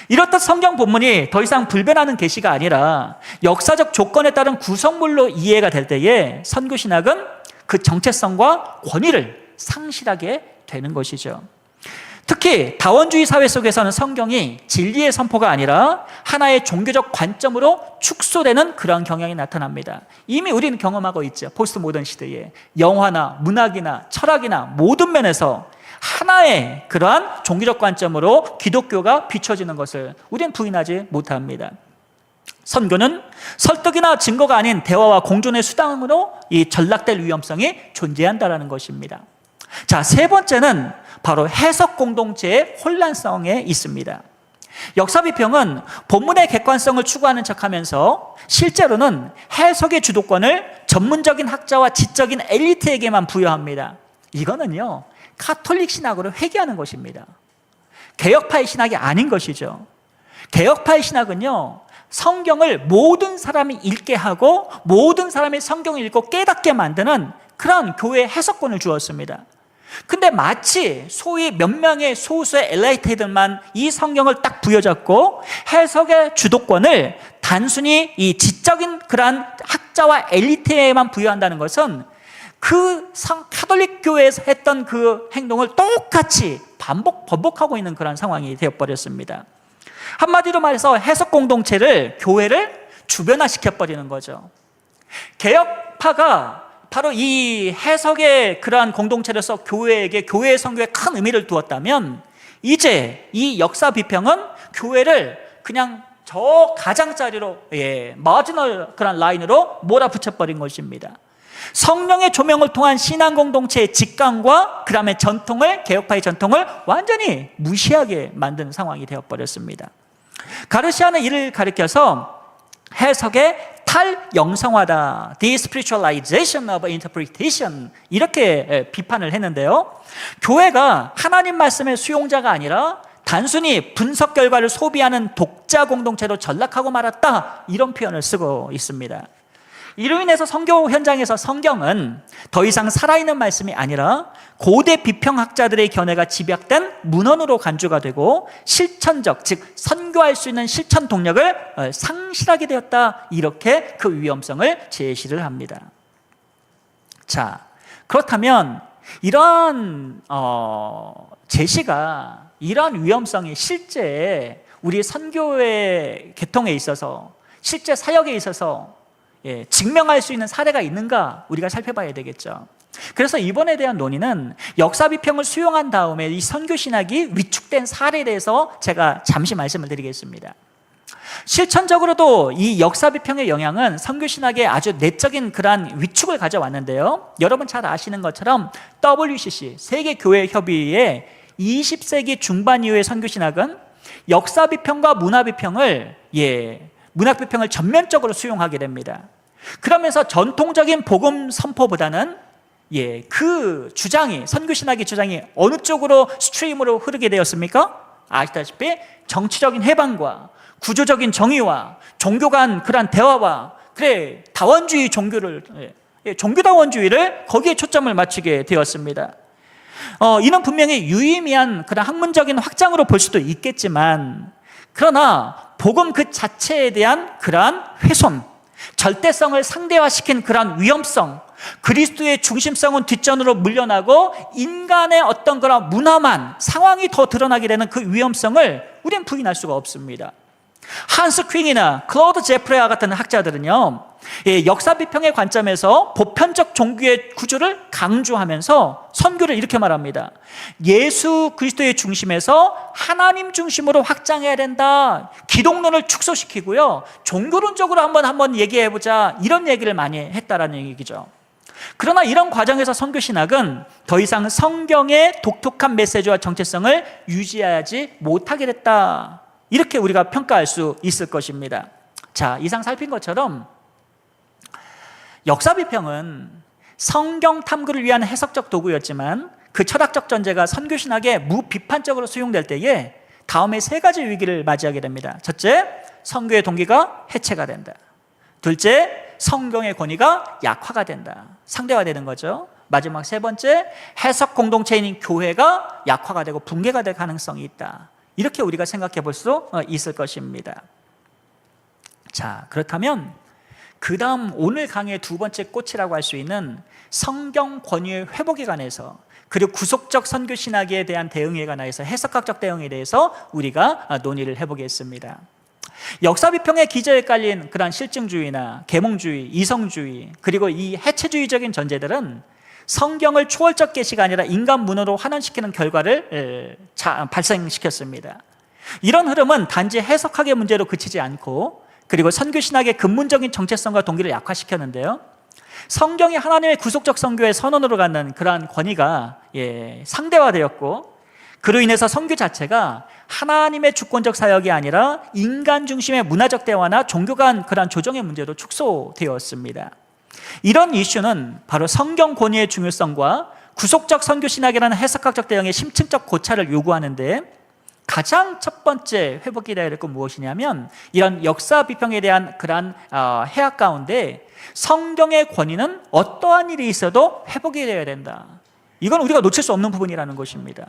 이렇듯 성경 본문이 더 이상 불변하는 계시가 아니라 역사적 조건에 따른 구성물로 이해가 될 때에 선교신학은 그 정체성과 권위를 상실하게 되는 것이죠. 특히 다원주의 사회 속에서는 성경이 진리의 선포가 아니라 하나의 종교적 관점으로 축소되는 그런 경향이 나타납니다. 이미 우리는 경험하고 있죠. 포스트 모던 시대에 영화나 문학이나 철학이나 모든 면에서 하나의 그러한 종교적 관점으로 기독교가 비춰지는 것을 우리는 부인하지 못합니다. 선교는 설득이나 증거가 아닌 대화와 공존의 수단으로 이 전락될 위험성이 존재한다는 것입니다. 자, 세 번째는 바로 해석 공동체의 혼란성에 있습니다. 역사 비평은 본문의 객관성을 추구하는 척하면서 실제로는 해석의 주도권을 전문적인 학자와 지적인 엘리트에게만 부여합니다. 이거는요, 카톨릭 신학으로 회귀하는 것입니다. 개혁파의 신학이 아닌 것이죠. 개혁파의 신학은요, 성경을 모든 사람이 읽게 하고 모든 사람이 성경을 읽고 깨닫게 만드는 그런 교회의 해석권을 주었습니다. 근데 마치 소위 몇 명의 소수의 엘라이트들만 이 성경을 딱 부여잡고 해석의 주도권을 단순히 이 지적인 그러한 학자와 엘리트에만 부여한다는 것은 그 카톨릭 교회에서 했던 그 행동을 똑같이 번복하고 있는 그런 상황이 되어버렸습니다. 한마디로 말해서 해석 공동체를, 교회를 주변화시켜버리는 거죠. 개혁파가 바로 이 해석의 그러한 공동체로서 교회에게, 교회의 선교에 큰 의미를 두었다면, 이제 이 역사 비평은 교회를 그냥 저 가장자리로 마지널 그런 라인으로 몰아붙여버린 것입니다. 성령의 조명을 통한 신앙 공동체의 직감과 그 다음에 전통을, 개혁파의 전통을 완전히 무시하게 만든 상황이 되어버렸습니다. 가르시아는 이를 가리켜서 해석의 탈영성화다, despiritualization of interpretation, 이렇게 비판을 했는데요, 교회가 하나님 말씀의 수용자가 아니라 단순히 분석 결과를 소비하는 독자 공동체로 전락하고 말았다, 이런 표현을 쓰고 있습니다. 이로 인해서 선교 현장에서 성경은 더 이상 살아있는 말씀이 아니라 고대 비평학자들의 견해가 집약된 문헌으로 간주가 되고 실천적, 즉 선교할 수 있는 실천 동력을 상실하게 되었다, 이렇게 그 위험성을 제시를 합니다. 자, 그렇다면 이런 제시가, 이런 위험성이 실제 우리 선교의 개통에 있어서, 실제 사역에 있어서 증명할 수 있는 사례가 있는가, 우리가 살펴봐야 되겠죠. 그래서 이번에 대한 논의는 역사 비평을 수용한 다음에 이 선교신학이 위축된 사례에 대해서 제가 잠시 말씀을 드리겠습니다. 실천적으로도 이 역사 비평의 영향은 선교신학의 아주 내적인 그러한 위축을 가져왔는데요, 여러분 잘 아시는 것처럼 WCC, 세계교회협의회의 20세기 중반 이후의 선교신학은 역사 비평과 문화 비평을 문학 비평을 전면적으로 수용하게 됩니다. 그러면서 전통적인 복음 선포보다는 그 주장이, 선교신학의 주장이 어느 쪽으로 스트림으로 흐르게 되었습니까? 아시다시피 정치적인 해방과 구조적인 정의와 종교 간 그러한 대화와 다원주의 종교다원주의를 거기에 초점을 맞추게 되었습니다. 이는 분명히 유의미한 그런 학문적인 확장으로 볼 수도 있겠지만, 그러나 복음 그 자체에 대한 그러한 훼손, 절대성을 상대화시킨 그러한 위험성, 그리스도의 중심성은 뒷전으로 물려나고 인간의 어떤 그런 문화만, 상황이 더 드러나게 되는 그 위험성을 우리는 부인할 수가 없습니다. 한스 퀸이나 클로드 제프레아 같은 학자들은요, 역사 비평의 관점에서 보편적 종교의 구조를 강조하면서 선교를 이렇게 말합니다. 예수 그리스도의 중심에서 하나님 중심으로 확장해야 된다, 기독론을 축소시키고요, 종교론적으로 한번 얘기해보자, 이런 얘기를 많이 했다라는 얘기죠. 그러나 이런 과정에서 선교신학은 더 이상 성경의 독특한 메시지와 정체성을 유지하지 못하게 됐다, 이렇게 우리가 평가할 수 있을 것입니다. 자, 이상 살핀 것처럼 역사 비평은 성경 탐구를 위한 해석적 도구였지만 그 철학적 전제가 선교신학에 무비판적으로 수용될 때에 다음에 세 가지 위기를 맞이하게 됩니다. 첫째, 선교의 동기가 해체가 된다. 둘째, 성경의 권위가 약화가 된다, 상대화되는 거죠. 마지막 세 번째, 해석 공동체인 교회가 약화가 되고 붕괴가 될 가능성이 있다, 이렇게 우리가 생각해 볼 수 있을 것입니다. 자, 그렇다면 그 다음 오늘 강의의 두 번째 꽃이라고 할 수 있는 성경 권위의 회복에 관해서, 그리고 구속적 선교신학에 대한 대응에 관해서, 해석학적 대응에 대해서 우리가 논의를 해보겠습니다. 역사 비평의 기저에 깔린 그러한 실증주의나 계몽주의, 이성주의, 그리고 이 해체주의적인 전제들은 성경을 초월적 계시가 아니라 인간 문화로 환원시키는 결과를 발생시켰습니다. 이런 흐름은 단지 해석학의 문제로 그치지 않고, 그리고 선교신학의 근본적인 정체성과 동기를 약화시켰는데요, 성경이 하나님의 구속적 선교의 선언으로 갖는 그러한 권위가 상대화되었고, 그로 인해서 선교 자체가 하나님의 주권적 사역이 아니라 인간 중심의 문화적 대화나 종교 간 그러한 조정의 문제로 축소되었습니다. 이런 이슈는 바로 성경 권위의 중요성과 구속적 선교신학이라는 해석학적 대응의 심층적 고찰을 요구하는데, 가장 첫 번째 회복이 되어야 될 건 무엇이냐면, 이런 역사 비평에 대한 그러한 해학 가운데 성경의 권위는 어떠한 일이 있어도 회복이 되어야 된다, 이건 우리가 놓칠 수 없는 부분이라는 것입니다.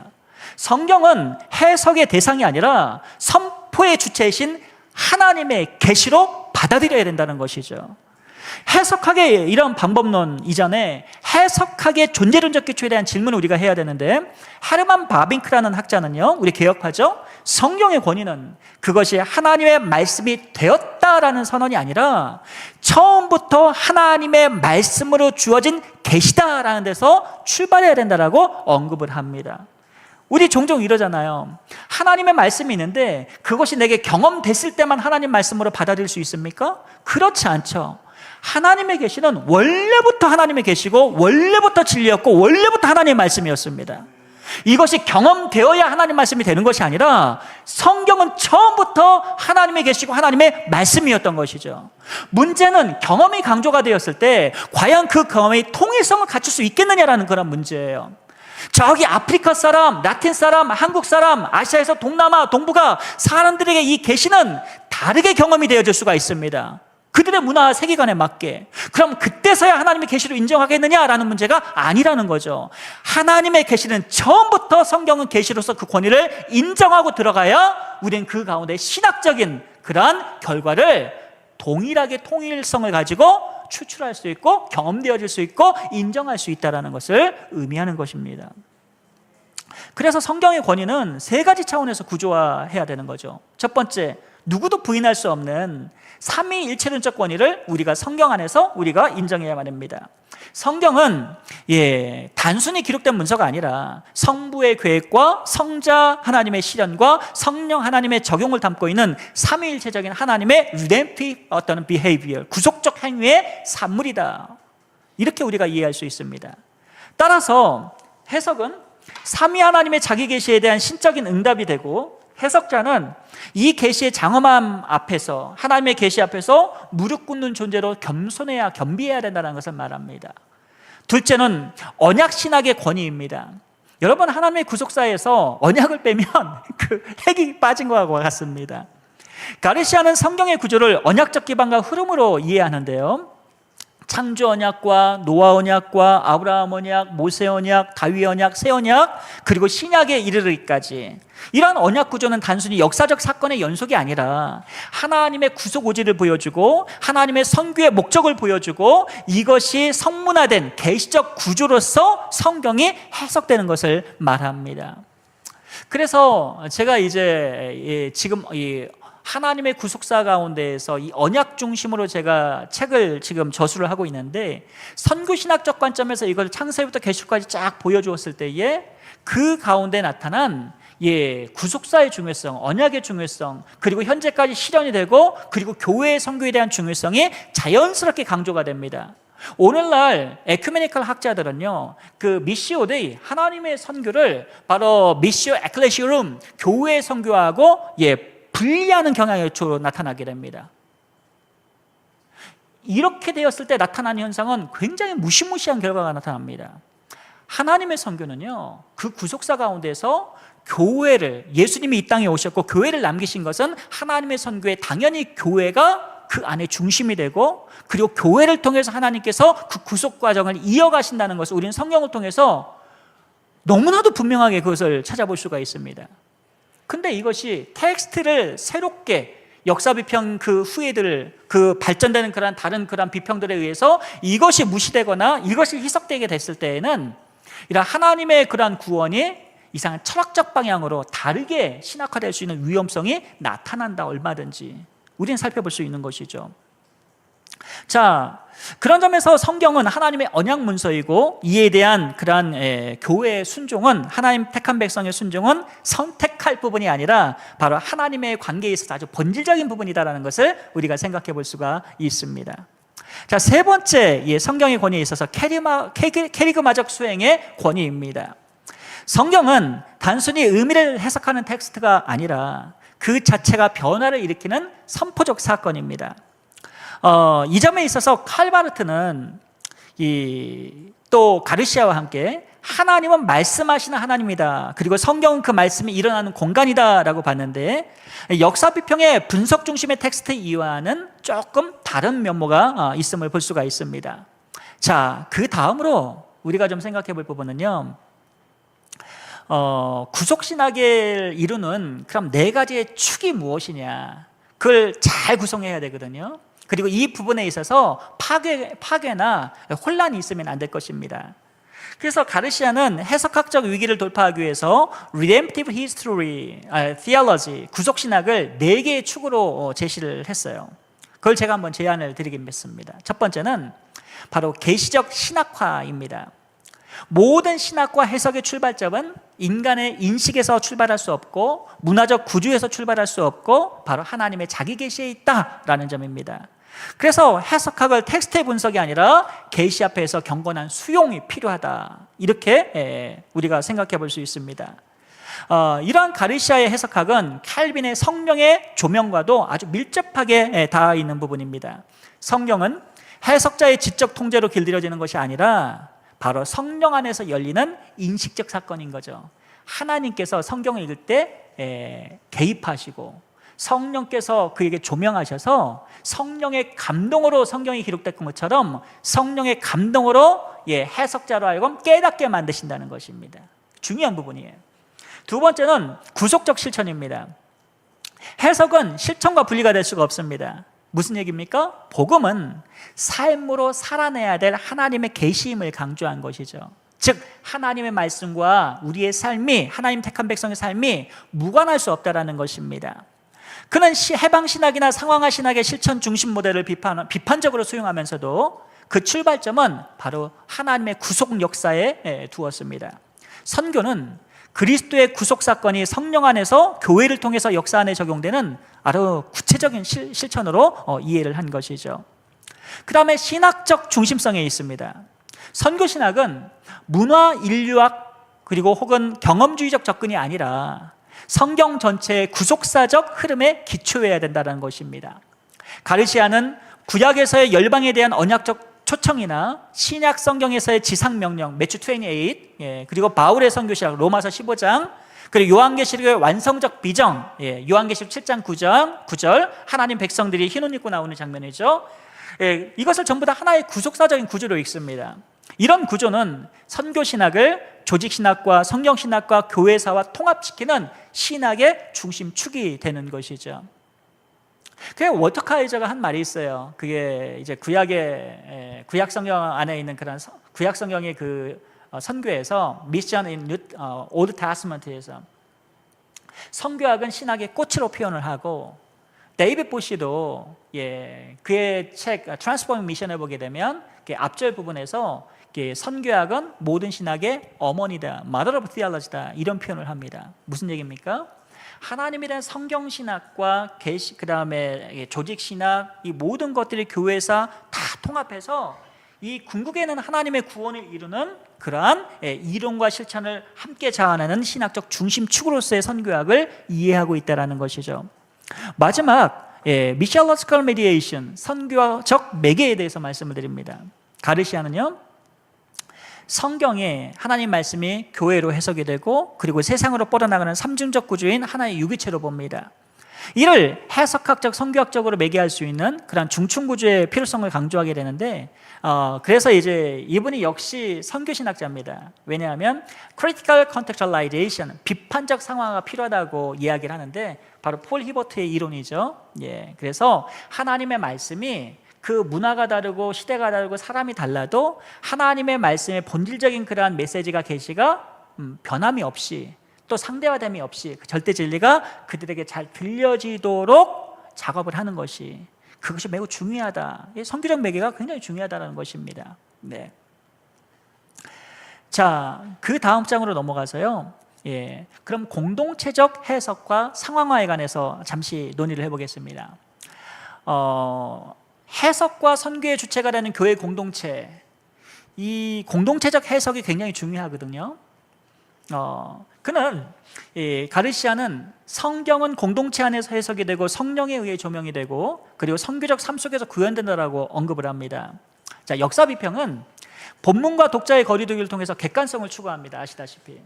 성경은 해석의 대상이 아니라 선포의 주체이신 하나님의 계시로 받아들여야 된다는 것이죠. 해석학의 이런 방법론 이전에 해석학의 존재론적 기초에 대한 질문을 우리가 해야 되는데, 헤르만 바빙크라는 학자는요, 우리 개혁파죠, 성경의 권위는 그것이 하나님의 말씀이 되었다라는 선언이 아니라 처음부터 하나님의 말씀으로 주어진 계시다라는 데서 출발해야 된다라고 언급을 합니다. 우리 종종 이러잖아요. 하나님의 말씀이 있는데 그것이 내게 경험됐을 때만 하나님 말씀으로 받아들일 수 있습니까? 그렇지 않죠. 하나님의 계시는 원래부터 하나님의 계시고 원래부터 진리였고 원래부터 하나님의 말씀이었습니다. 이것이 경험되어야 하나님 말씀이 되는 것이 아니라 성경은 처음부터 하나님의 계시고 하나님의 말씀이었던 것이죠. 문제는 경험이 강조가 되었을 때 과연 그 경험이 통일성을 갖출 수 있겠느냐라는 그런 문제예요. 저기 아프리카 사람, 라틴 사람, 한국 사람, 아시아에서 동남아, 동북아 사람들에게 이 계시는 다르게 경험이 되어질 수가 있습니다. 그들의 문화 세계관에 맞게. 그럼 그때서야 하나님의 계시를 인정하겠느냐라는 문제가 아니라는 거죠. 하나님의 계시는 처음부터 성경은 계시로서 그 권위를 인정하고 들어가야 우리는 그 가운데 신학적인 그러한 결과를 동일하게 통일성을 가지고 추출할 수 있고 경험되어질 수 있고 인정할 수 있다는 것을 의미하는 것입니다. 그래서 성경의 권위는 세 가지 차원에서 구조화해야 되는 거죠. 첫 번째, 누구도 부인할 수 없는 삼위일체론적 권위를 우리가 성경 안에서 우리가 인정해야만 합니다. 성경은 단순히 기록된 문서가 아니라 성부의 계획과 성자 하나님의 실현과 성령 하나님의 적용을 담고 있는 삼위일체적인 하나님의 redemptive 어떤 behavior, 구속적 행위의 산물이다. 이렇게 우리가 이해할 수 있습니다. 따라서 해석은 삼위 하나님의 자기 계시에 대한 신적인 응답이 되고, 해석자는 이 계시의 장엄함 앞에서, 하나님의 계시 앞에서 무릎 꿇는 존재로 겸비해야 된다는 것을 말합니다. 둘째는 언약 신학의 권위입니다. 여러분, 하나님의 구속사에서 언약을 빼면 그 핵이 빠진 것과 같습니다. 가르시아는 성경의 구조를 언약적 기반과 흐름으로 이해하는데요, 창조 언약과 노아 언약과 아브라함 언약, 모세 언약, 다윗 언약, 새 언약, 그리고 신약에 이르기까지 이러한 언약 구조는 단순히 역사적 사건의 연속이 아니라 하나님의 구속 오지를 보여주고 하나님의 선교의 목적을 보여주고 이것이 성문화된 계시적 구조로서 성경이 해석되는 것을 말합니다. 그래서 제가 이제 지금 하나님의 구속사 가운데에서 이 언약 중심으로 제가 책을 지금 저술을 하고 있는데, 선교신학적 관점에서 이걸 창세기부터 계시까지 쫙 보여주었을 때에 그 가운데 나타난 구속사의 중요성, 언약의 중요성, 그리고 현재까지 실현이 되고 그리고 교회의 선교에 대한 중요성이 자연스럽게 강조가 됩니다. 오늘날 에큐메니컬 학자들은요, 그 미시오 데이, 하나님의 선교를 바로 미시오 에클레시오룸, 교회의 선교하고 분리하는 경향이 주로 나타나게 됩니다. 이렇게 되었을 때 나타나는 현상은 굉장히 무시무시한 결과가 나타납니다. 하나님의 선교는요, 그 구속사 가운데서 교회를, 예수님이 이 땅에 오셨고 교회를 남기신 것은 하나님의 선교에 당연히 교회가 그 안에 중심이 되고, 그리고 교회를 통해서 하나님께서 그 구속 과정을 이어가신다는 것을 우리는 성경을 통해서 너무나도 분명하게 그것을 찾아볼 수가 있습니다. 근데 이것이 텍스트를 새롭게 역사 비평 그 후예들, 그 발전되는 그런 다른 그런 비평들에 의해서 이것이 무시되거나 이것이 희석되게 됐을 때에는 이런 하나님의 그러한 구원이 이상한 철학적 방향으로 다르게 신학화될 수 있는 위험성이 나타난다. 얼마든지 우리는 살펴볼 수 있는 것이죠. 자, 그런 점에서 성경은 하나님의 언약 문서이고, 이에 대한 그러한 교회의 순종은, 하나님 택한 백성의 순종은 선택할 부분이 아니라 바로 하나님의 관계에 있어서 아주 본질적인 부분이다라는 것을 우리가 생각해 볼 수가 있습니다. 자, 세 번째 성경의 권위에 있어서 캐리그마적 수행의 권위입니다. 성경은 단순히 의미를 해석하는 텍스트가 아니라 그 자체가 변화를 일으키는 선포적 사건입니다. 이 점에 있어서 칼바르트는 또 가르시아와 함께 하나님은 말씀하시는 하나님이다, 그리고 성경은 그 말씀이 일어나는 공간이다라고 봤는데, 역사 비평의 분석 중심의 텍스트 이와는 조금 다른 면모가 있음을 볼 수가 있습니다. 자, 그 다음으로 우리가 좀 생각해 볼 부분은요, 구속신학을 이루는 그럼 네 가지의 축이 무엇이냐, 그걸 잘 구성해야 되거든요. 그리고 이 부분에 있어서 파괴나 혼란이 있으면 안 될 것입니다. 그래서 가르시아는 해석학적 위기를 돌파하기 위해서 Redemptive History, Theology, 구속신학을 4개의 축으로 제시를 했어요. 그걸 제가 한번 제안을 드리겠습니다. 첫 번째는 바로 계시적 신학화입니다. 모든 신학과 해석의 출발점은 인간의 인식에서 출발할 수 없고 문화적 구조에서 출발할 수 없고 바로 하나님의 자기 계시에 있다라는 점입니다. 그래서 해석학을 텍스트의 분석이 아니라 계시 앞에서 경건한 수용이 필요하다, 이렇게 우리가 생각해 볼 수 있습니다. 이러한 가르시아의 해석학은 칼빈의 성령의 조명과도 아주 밀접하게 닿아 있는 부분입니다. 성경은 해석자의 지적 통제로 길들여지는 것이 아니라 바로 성령 안에서 열리는 인식적 사건인 거죠. 하나님께서 성경을 읽을 때 개입하시고 성령께서 그에게 조명하셔서 성령의 감동으로 성경이 기록된 것처럼 성령의 감동으로 해석자로 하여금 깨닫게 만드신다는 것입니다. 중요한 부분이에요. 두 번째는 구속적 실천입니다. 해석은 실천과 분리가 될 수가 없습니다. 무슨 얘기입니까? 복음은 삶으로 살아내야 될 하나님의 계시임을 강조한 것이죠. 즉 하나님의 말씀과 우리의 삶이, 하나님 택한 백성의 삶이 무관할 수 없다는 것입니다. 그는 해방신학이나 상황화 신학의 실천 중심 모델을 비판적으로 수용하면서도 그 출발점은 바로 하나님의 구속 역사에 두었습니다. 선교는 그리스도의 구속 사건이 성령 안에서 교회를 통해서 역사 안에 적용되는 아주 구체적인 실천으로 이해를 한 것이죠. 그 다음에 신학적 중심성에 있습니다. 선교신학은 문화 인류학 그리고 혹은 경험주의적 접근이 아니라 성경 전체의 구속사적 흐름에 기초해야 된다는 것입니다. 가르시아는 구약에서의 열방에 대한 언약적 초청이나 신약 성경에서의 지상명령 매튜 28, 그리고 바울의 선교시작 로마서 15장, 그리고 요한계시록의 완성적 비정, 요한계시록 7장 9절 하나님 백성들이 흰 옷 입고 나오는 장면이죠. 이것을 전부 다 하나의 구속사적인 구조로 읽습니다. 이런 구조는 선교신학을 조직신학과 성경신학과 교회사와 통합시키는 신학의 중심축이 되는 것이죠. 그 워터카이저가 한 말이 있어요. 그게 이제 구약 성경 안에 있는 그런 구약 성경의 그 선교에서 미션 인 올드 테스트먼트에서 선교학은 신학의 꽃으로 표현을 하고, 데이빗 보시도 그의 책 트랜스포밍 미션을 보게 되면 앞절 부분에서 선교학은 모든 신학의 어머니다, mother of theology다, 이런 표현을 합니다. 무슨 얘기입니까? 하나님에 대한 성경신학과 그 다음에 조직신학, 이 모든 것들이 교회에서 다 통합해서 이 궁극에는 하나님의 구원을 이루는 그러한 이론과 실천을 함께 자아내는 신학적 중심축으로서의 선교학을 이해하고 있다는 것이죠. 마지막 미시올로지컬 메디에이션, 선교적 매개에 대해서 말씀을 드립니다. 가르시아는요, 성경에 하나님 말씀이 교회로 해석이 되고 그리고 세상으로 뻗어나가는 삼중적 구조인 하나의 유기체로 봅니다. 이를 해석학적, 선교학적으로 매개할 수 있는 그런 중층 구조의 필요성을 강조하게 되는데, 그래서 이제 이분이 역시 선교신학자입니다. 왜냐하면 critical contextualization, 비판적 상황화가 필요하다고 이야기를 하는데 바로 폴 히버트의 이론이죠. 그래서 하나님의 말씀이 그 문화가 다르고 시대가 다르고 사람이 달라도 하나님의 말씀의 본질적인 그러한 메시지가 계시가 변함이 없이 또 상대화됨이 없이 그 절대 진리가 그들에게 잘 들려지도록 작업을 하는 것이, 그것이 매우 중요하다. 선교적 매개가 굉장히 중요하다는 것입니다. 자, 그 다음 장으로 넘어가서요. 그럼 공동체적 해석과 상황화에 관해서 잠시 논의를 해보겠습니다. 해석과 선교의 주체가 되는 교회 공동체, 이 공동체적 해석이 굉장히 중요하거든요. 그는 가르시아는 성경은 공동체 안에서 해석이 되고 성령에 의해 조명이 되고 그리고 선교적 삶 속에서 구현된다라고 언급을 합니다. 자, 역사 비평은 본문과 독자의 거리두기를 통해서 객관성을 추구합니다. 아시다시피.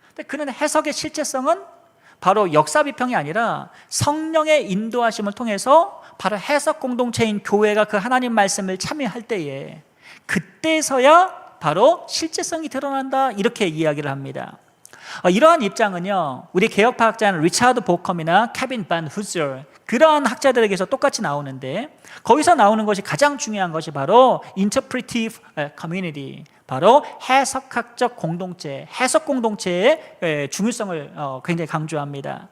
근데 그는 해석의 실제성은 바로 역사 비평이 아니라 성령의 인도하심을 통해서 바로 해석 공동체인 교회가 그 하나님 말씀을 참여할 때에 그때서야 바로 실제성이 드러난다, 이렇게 이야기를 합니다. 이러한 입장은요, 우리 개혁파학자는 리차드 보컴이나 케빈 반 후저, 그러한 학자들에게서 똑같이 나오는데, 거기서 나오는 것이 가장 중요한 것이 바로 interpretive community, 바로 해석학적 공동체, 해석 공동체의 중요성을 굉장히 강조합니다.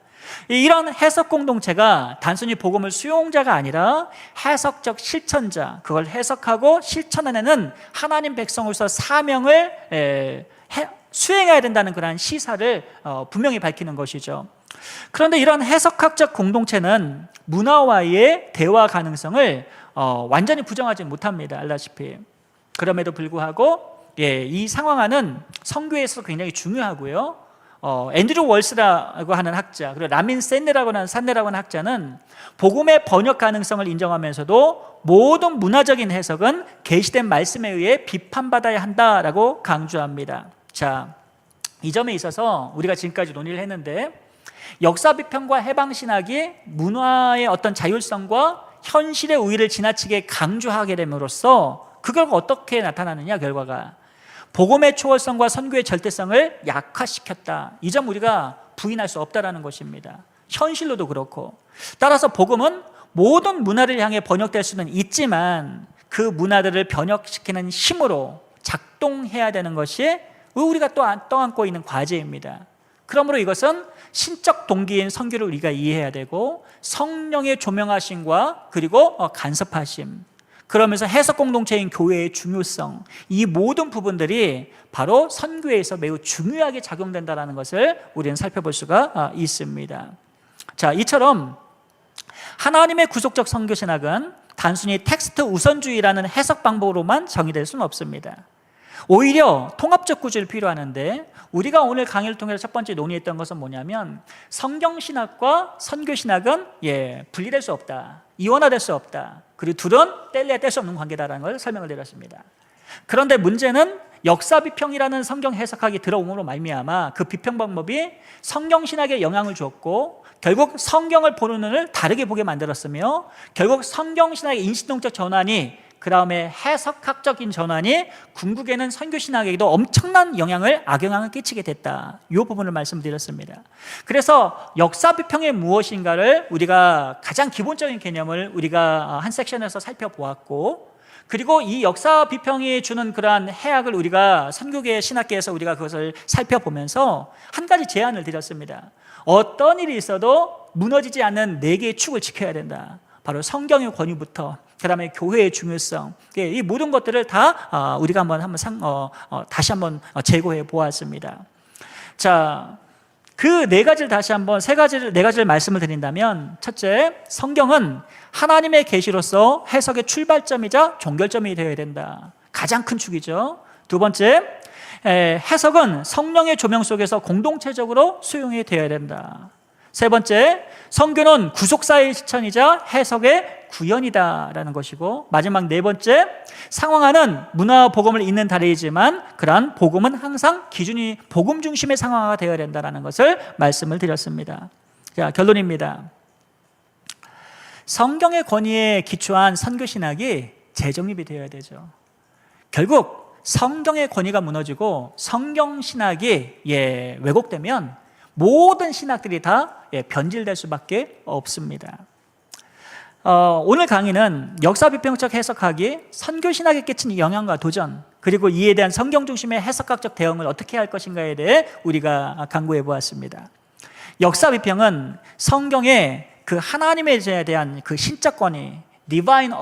이런 해석 공동체가 단순히 복음을 수용자가 아니라 해석적 실천자, 그걸 해석하고 실천해내는 하나님 백성으로서 사명을 수행해야 된다는 그러한 시사를 분명히 밝히는 것이죠. 그런데 이런 해석학적 공동체는 문화와의 대화 가능성을 완전히 부정하지 못합니다. 알다시피. 그럼에도 불구하고 이 상황화는 선교에서 굉장히 중요하고요. 앤드류 월스라고 하는 학자, 그리고 라민 산네라고 하는 학자는 복음의 번역 가능성을 인정하면서도 모든 문화적인 해석은 계시된 말씀에 의해 비판받아야 한다라고 강조합니다. 자, 이 점에 있어서 우리가 지금까지 논의를 했는데, 역사 비평과 해방 신학이 문화의 어떤 자율성과 현실의 우위를 지나치게 강조하게 됨으로써 그 결과 어떻게 나타나느냐, 결과가 복음의 초월성과 선교의 절대성을 약화시켰다. 이 점 우리가 부인할 수 없다라는 것입니다. 현실로도 그렇고. 따라서 복음은 모든 문화를 향해 번역될 수는 있지만 그 문화들을 번역시키는 힘으로 작동해야 되는 것이 우리가 또 떠안고 있는 과제입니다. 그러므로 이것은 신적 동기인 선교를 우리가 이해해야 되고, 성령의 조명하심과 그리고 간섭하심, 그러면서 해석 공동체인 교회의 중요성, 이 모든 부분들이 바로 선교에서 매우 중요하게 작용된다는 것을 우리는 살펴볼 수가 있습니다. 자, 이처럼 하나님의 구속적 선교 신학은 단순히 텍스트 우선주의라는 해석 방법으로만 정의될 수는 없습니다. 오히려 통합적 구조를 필요하는데, 우리가 오늘 강의를 통해서 첫 번째 논의했던 것은 뭐냐면, 성경신학과 선교신학은 분리될 수 없다, 이원화될 수 없다, 그리고 둘은 뗄래야 뗄 수 없는 관계다라는 걸 설명을 드렸습니다. 그런데 문제는 역사 비평이라는 성경 해석학이 들어옴으로 말미암아 그 비평 방법이 성경신학에 영향을 주었고, 결국 성경을 보는 눈을 다르게 보게 만들었으며, 결국 성경신학의 인식동적 전환이, 그 다음에 해석학적인 전환이 궁극에는 선교신학에게도 엄청난 악영향을 끼치게 됐다. 이 부분을 말씀드렸습니다. 그래서 역사 비평이 무엇인가를 우리가 가장 기본적인 개념을 우리가 한 섹션에서 살펴보았고, 그리고 이 역사 비평이 주는 그러한 해악을 우리가 선교계 신학계에서 우리가 그것을 살펴보면서 한 가지 제안을 드렸습니다. 어떤 일이 있어도 무너지지 않는 4개의 축을 지켜야 된다. 바로 성경의 권위부터, 그 다음에 교회의 중요성, 이 모든 것들을 다 우리가 다시 한번 재고해 보았습니다. 자, 그 4가지를 다시 한번 4가지를 말씀을 드린다면, 첫째, 성경은 하나님의 계시로서 해석의 출발점이자 종결점이 되어야 된다. 가장 큰 축이죠. 두 번째, 해석은 성령의 조명 속에서 공동체적으로 수용이 되어야 된다. 세 번째, 선교는 구속사의 실천이자 해석의 구현이다라는 것이고, 마지막 4번째, 상황화는 문화와 복음을 잇는 다리이지만 그러한 복음은 항상 기준이 복음 중심의 상황화가 되어야 된다는 것을 말씀을 드렸습니다. 자, 결론입니다. 성경의 권위에 기초한 선교신학이 재정립이 되어야 되죠. 결국 성경의 권위가 무너지고 성경신학이 왜곡되면 모든 신학들이 다 변질될 수밖에 없습니다. 오늘 강의는 역사 비평적 해석학이 선교신학에 끼친 영향과 도전, 그리고 이에 대한 성경 중심의 해석학적 대응을 어떻게 할 것인가에 대해 우리가 강구해 보았습니다. 역사 비평은 성경의 그 하나님에 대한 그 신적 권위, divine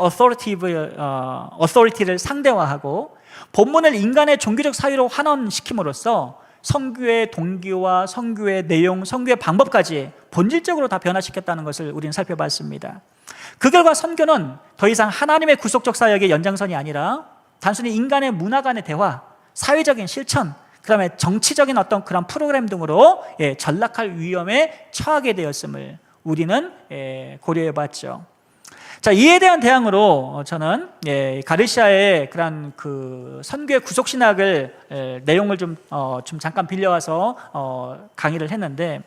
authority를 상대화하고 본문을 인간의 종교적 사유로 환원시킴으로써 선교의 동기와 선교의 내용, 선교의 방법까지 본질적으로 다 변화시켰다는 것을 우리는 살펴봤습니다. 그 결과 선교는 더 이상 하나님의 구속적 사역의 연장선이 아니라 단순히 인간의 문화 간의 대화, 사회적인 실천, 그 다음에 정치적인 어떤 그런 프로그램 등으로 전락할 위험에 처하게 되었음을 우리는 고려해 봤죠. 자, 이에 대한 대항으로 저는 가르시아의 그런 그 선교의 구속신학을 내용을 좀 잠깐 빌려와서 강의를 했는데,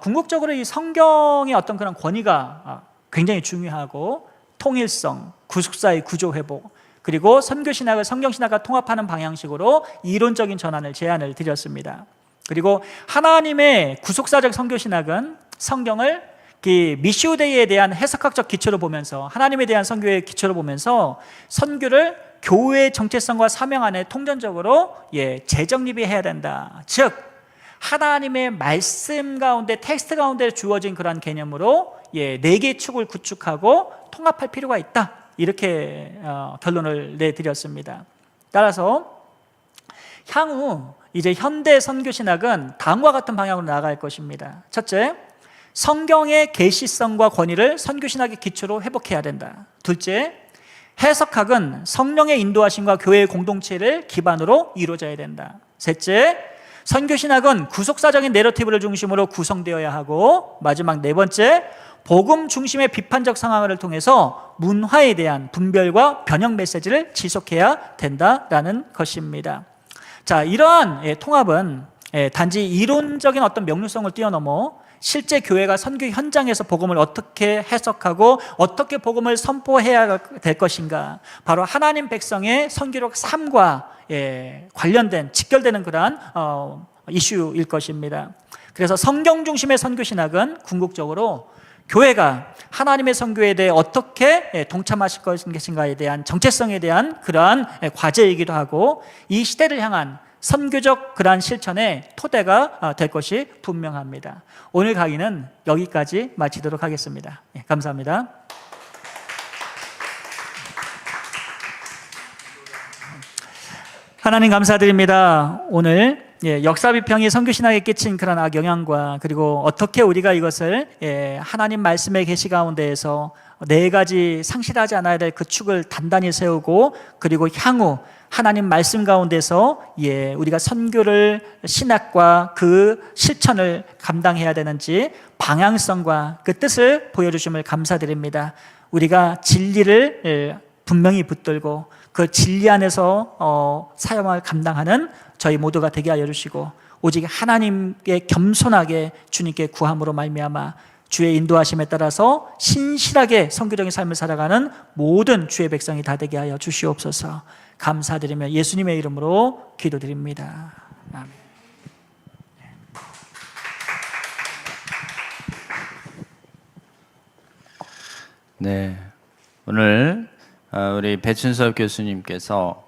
궁극적으로 이 성경의 어떤 그런 권위가 굉장히 중요하고, 통일성, 구속사의 구조 회복, 그리고 선교신학을 성경신학과 통합하는 방향식으로 이론적인 전환을 제안을 드렸습니다. 그리고 하나님의 구속사적 선교신학은 성경을 미시오데이에 대한 해석학적 기초로 보면서, 하나님에 대한 선교의 기초로 보면서 선교를 교회의 정체성과 사명 안에 통전적으로 재정립이 해야 된다. 즉 하나님의 말씀 가운데, 텍스트 가운데 주어진 그러한 개념으로 4개의 축을 구축하고 통합할 필요가 있다. 이렇게 결론을 내드렸습니다. 따라서 향후 이제 현대 선교신학은 다음과 같은 방향으로 나아갈 것입니다. 첫째, 성경의 계시성과 권위를 선교신학의 기초로 회복해야 된다. 둘째, 해석학은 성령의 인도하심과 교회의 공동체를 기반으로 이루어져야 된다. 셋째, 선교신학은 구속사적인 내러티브를 중심으로 구성되어야 하고, 마지막 네 번째, 복음 중심의 비판적 상황을 통해서 문화에 대한 분별과 변형 메시지를 지속해야 된다라는 것입니다. 자, 이러한 통합은 단지 이론적인 어떤 명료성을 뛰어넘어 실제 교회가 선교 현장에서 복음을 어떻게 해석하고 어떻게 복음을 선포해야 될 것인가, 바로 하나님 백성의 선교적 삶과 관련된 직결되는 그러한 이슈일 것입니다. 그래서 성경 중심의 선교신학은 궁극적으로 교회가 하나님의 선교에 대해 어떻게 동참하실 것인가에 대한 정체성에 대한 그러한 과제이기도 하고, 이 시대를 향한 선교적 그러한 실천의 토대가 될 것이 분명합니다. 오늘 강의는 여기까지 마치도록 하겠습니다. 감사합니다. 하나님 감사드립니다. 오늘 역사 비평이 선교신학에 끼친 그런 악영향과, 그리고 어떻게 우리가 이것을 하나님 말씀의 계시 가운데에서 네 가지 상실하지 않아야 될 그 축을 단단히 세우고, 그리고 향후 하나님 말씀 가운데서 우리가 선교를, 신학과 그 실천을 감당해야 되는지 방향성과 그 뜻을 보여주심을 감사드립니다. 우리가 진리를 분명히 붙들고 그 진리 안에서 사역을 감당하는 저희 모두가 되게 하여 주시고, 오직 하나님께 겸손하게 주님께 구함으로 말미암아 주의 인도하심에 따라서 신실하게 선교적인 삶을 살아가는 모든 주의 백성이 다 되게 하여 주시옵소서. 감사드리며 예수님의 이름으로 기도드립니다. 아멘. 네, 오늘 우리 배춘섭 교수님께서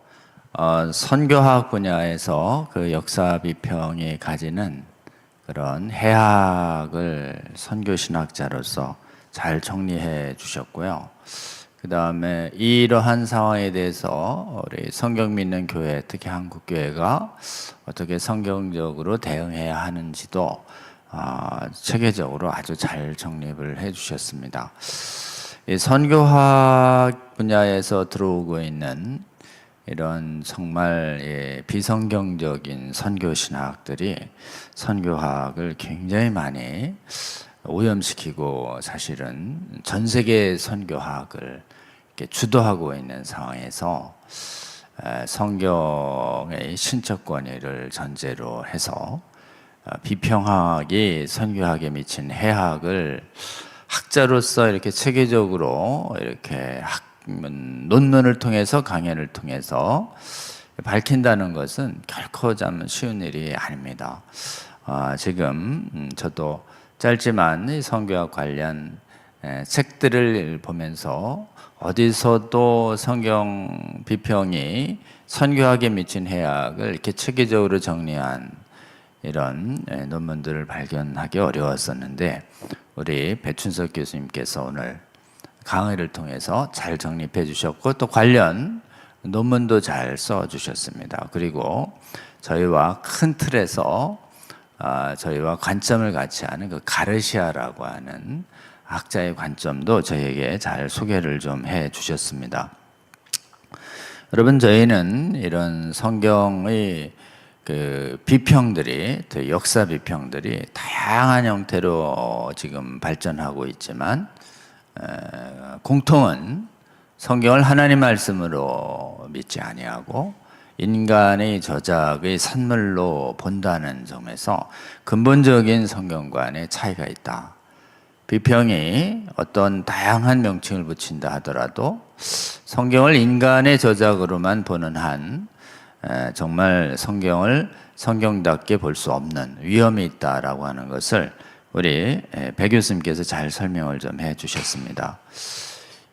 선교학 분야에서 그 역사 비평이 가지는 그런 해학을 선교신학자로서 잘 정리해 주셨고요. 그 다음에 이러한 상황에 대해서 우리 성경 믿는 교회, 특히 한국교회가 어떻게 성경적으로 대응해야 하는지도 체계적으로 아주 잘 정립을 해 주셨습니다. 이 선교학 분야에서 들어오고 있는 이런 정말 비성경적인 선교신학들이 선교학을 굉장히 많이 오염시키고, 사실은 전 세계 선교학을 이렇게 주도하고 있는 상황에서 성경의 신적 권위를 전제로 해서 비평학이 선교학에 미친 해학을 학자로서 이렇게 체계적으로 이렇게 논문을 통해서, 강연을 통해서 밝힌다는 것은 결코 참 쉬운 일이 아닙니다. 지금 저도 짧지만 이 선교학 관련 책들을 보면서 어디서도 성경 비평이 선교학에 미친 해악을 이렇게 체계적으로 정리한 이런 논문들을 발견하기 어려웠었는데, 우리 배춘석 교수님께서 오늘 강의를 통해서 잘 정립해 주셨고, 또 관련 논문도 잘 써 주셨습니다. 그리고 저희와 큰 틀에서 저희와 관점을 같이 하는 그 가르시아라고 하는 학자의 관점도 저희에게 잘 소개를 좀 해 주셨습니다. 여러분, 저희는 이런 성경의 그 비평들이, 역사 비평들이 다양한 형태로 지금 발전하고 있지만, 공통은 성경을 하나님 말씀으로 믿지 아니하고 인간의 저작의 산물로 본다는 점에서 근본적인 성경관의 차이가 있다. 비평이 어떤 다양한 명칭을 붙인다 하더라도 성경을 인간의 저작으로만 보는 한 정말 성경을 성경답게 볼 수 없는 위험이 있다라고 하는 것을 우리 배 교수님께서 잘 설명을 좀 해 주셨습니다.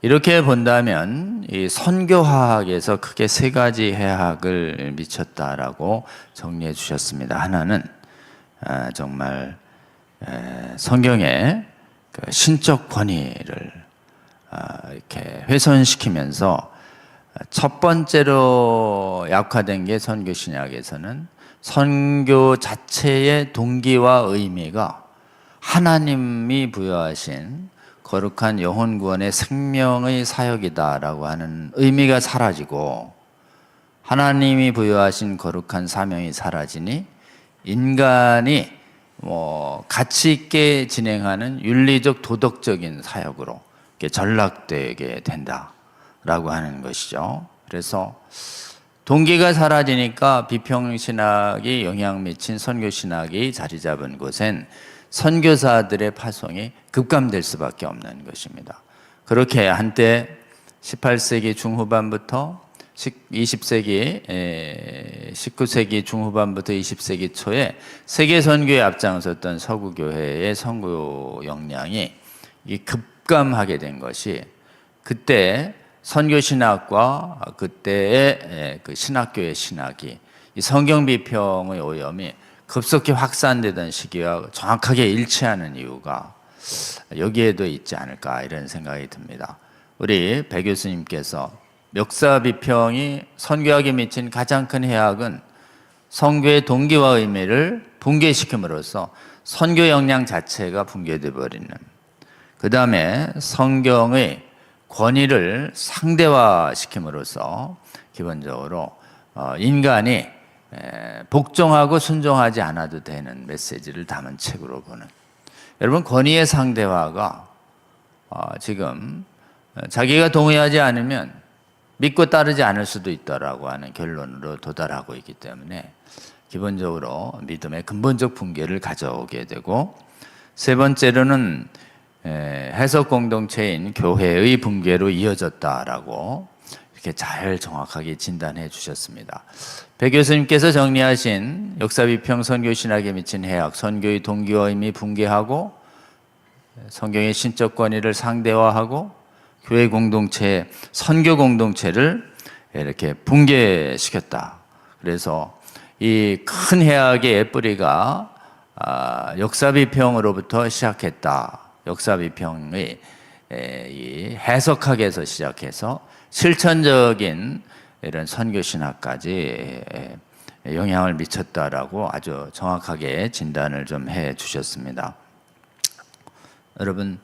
이렇게 본다면 이 선교학에서 크게 세 가지 해학을 미쳤다라고 정리해 주셨습니다. 하나는 정말 성경의 그 신적 권위를 이렇게 훼손시키면서 첫 번째로 약화된 게 선교 신약에서는 선교 자체의 동기와 의미가 하나님이 부여하신 거룩한 영혼 구원의 생명의 사역이다라고 하는 의미가 사라지고, 하나님이 부여하신 거룩한 사명이 사라지니 인간이 가치 있게 진행하는 윤리적 도덕적인 사역으로 전락되게 된다라고 하는 것이죠. 그래서 동기가 사라지니까 비평신학이 영향 미친 선교신학이 자리 잡은 곳엔 선교사들의 파송이 급감될 수밖에 없는 것입니다. 그렇게 한때 18세기 중후반부터 19세기 중후반부터 20세기 초에 세계 선교에 앞장섰던 서구 교회의 선교 역량이 급감하게 된 것이, 그때 선교 신학과 그때의 그 신학교의 신학이 이 성경 비평의 오염이 급속히 확산되던 시기와 정확하게 일치하는 이유가 여기에도 있지 않을까, 이런 생각이 듭니다. 우리 배 교수님께서 역사 비평이 선교학에 미친 가장 큰 해악은 선교의 동기와 의미를 붕괴시킴으로써 선교 역량 자체가 붕괴되어 버리는, 그 다음에 성경의 권위를 상대화시킴으로써 기본적으로 인간이 복종하고 순종하지 않아도 되는 메시지를 담은 책으로 보는, 여러분, 권위의 상대화가 지금 자기가 동의하지 않으면 믿고 따르지 않을 수도 있다라고 하는 결론으로 도달하고 있기 때문에 기본적으로 믿음의 근본적 붕괴를 가져오게 되고, 세 번째로는 해석 공동체인 교회의 붕괴로 이어졌다라고 이렇게 잘 정확하게 진단해 주셨습니다. 배 교수님께서 정리하신 역사비평 선교신학에 미친 해악, 선교의 동기와 의미 붕괴하고 성경의 신적 권위를 상대화하고 교회 공동체, 선교 공동체를 이렇게 붕괴시켰다. 그래서 이 큰 해악의 뿌리가 역사비평으로부터 시작했다. 역사비평의 이 해석학에서 시작해서 실천적인 이런 선교신학까지 영향을 미쳤다라고 아주 정확하게 진단을 좀 해 주셨습니다. 여러분,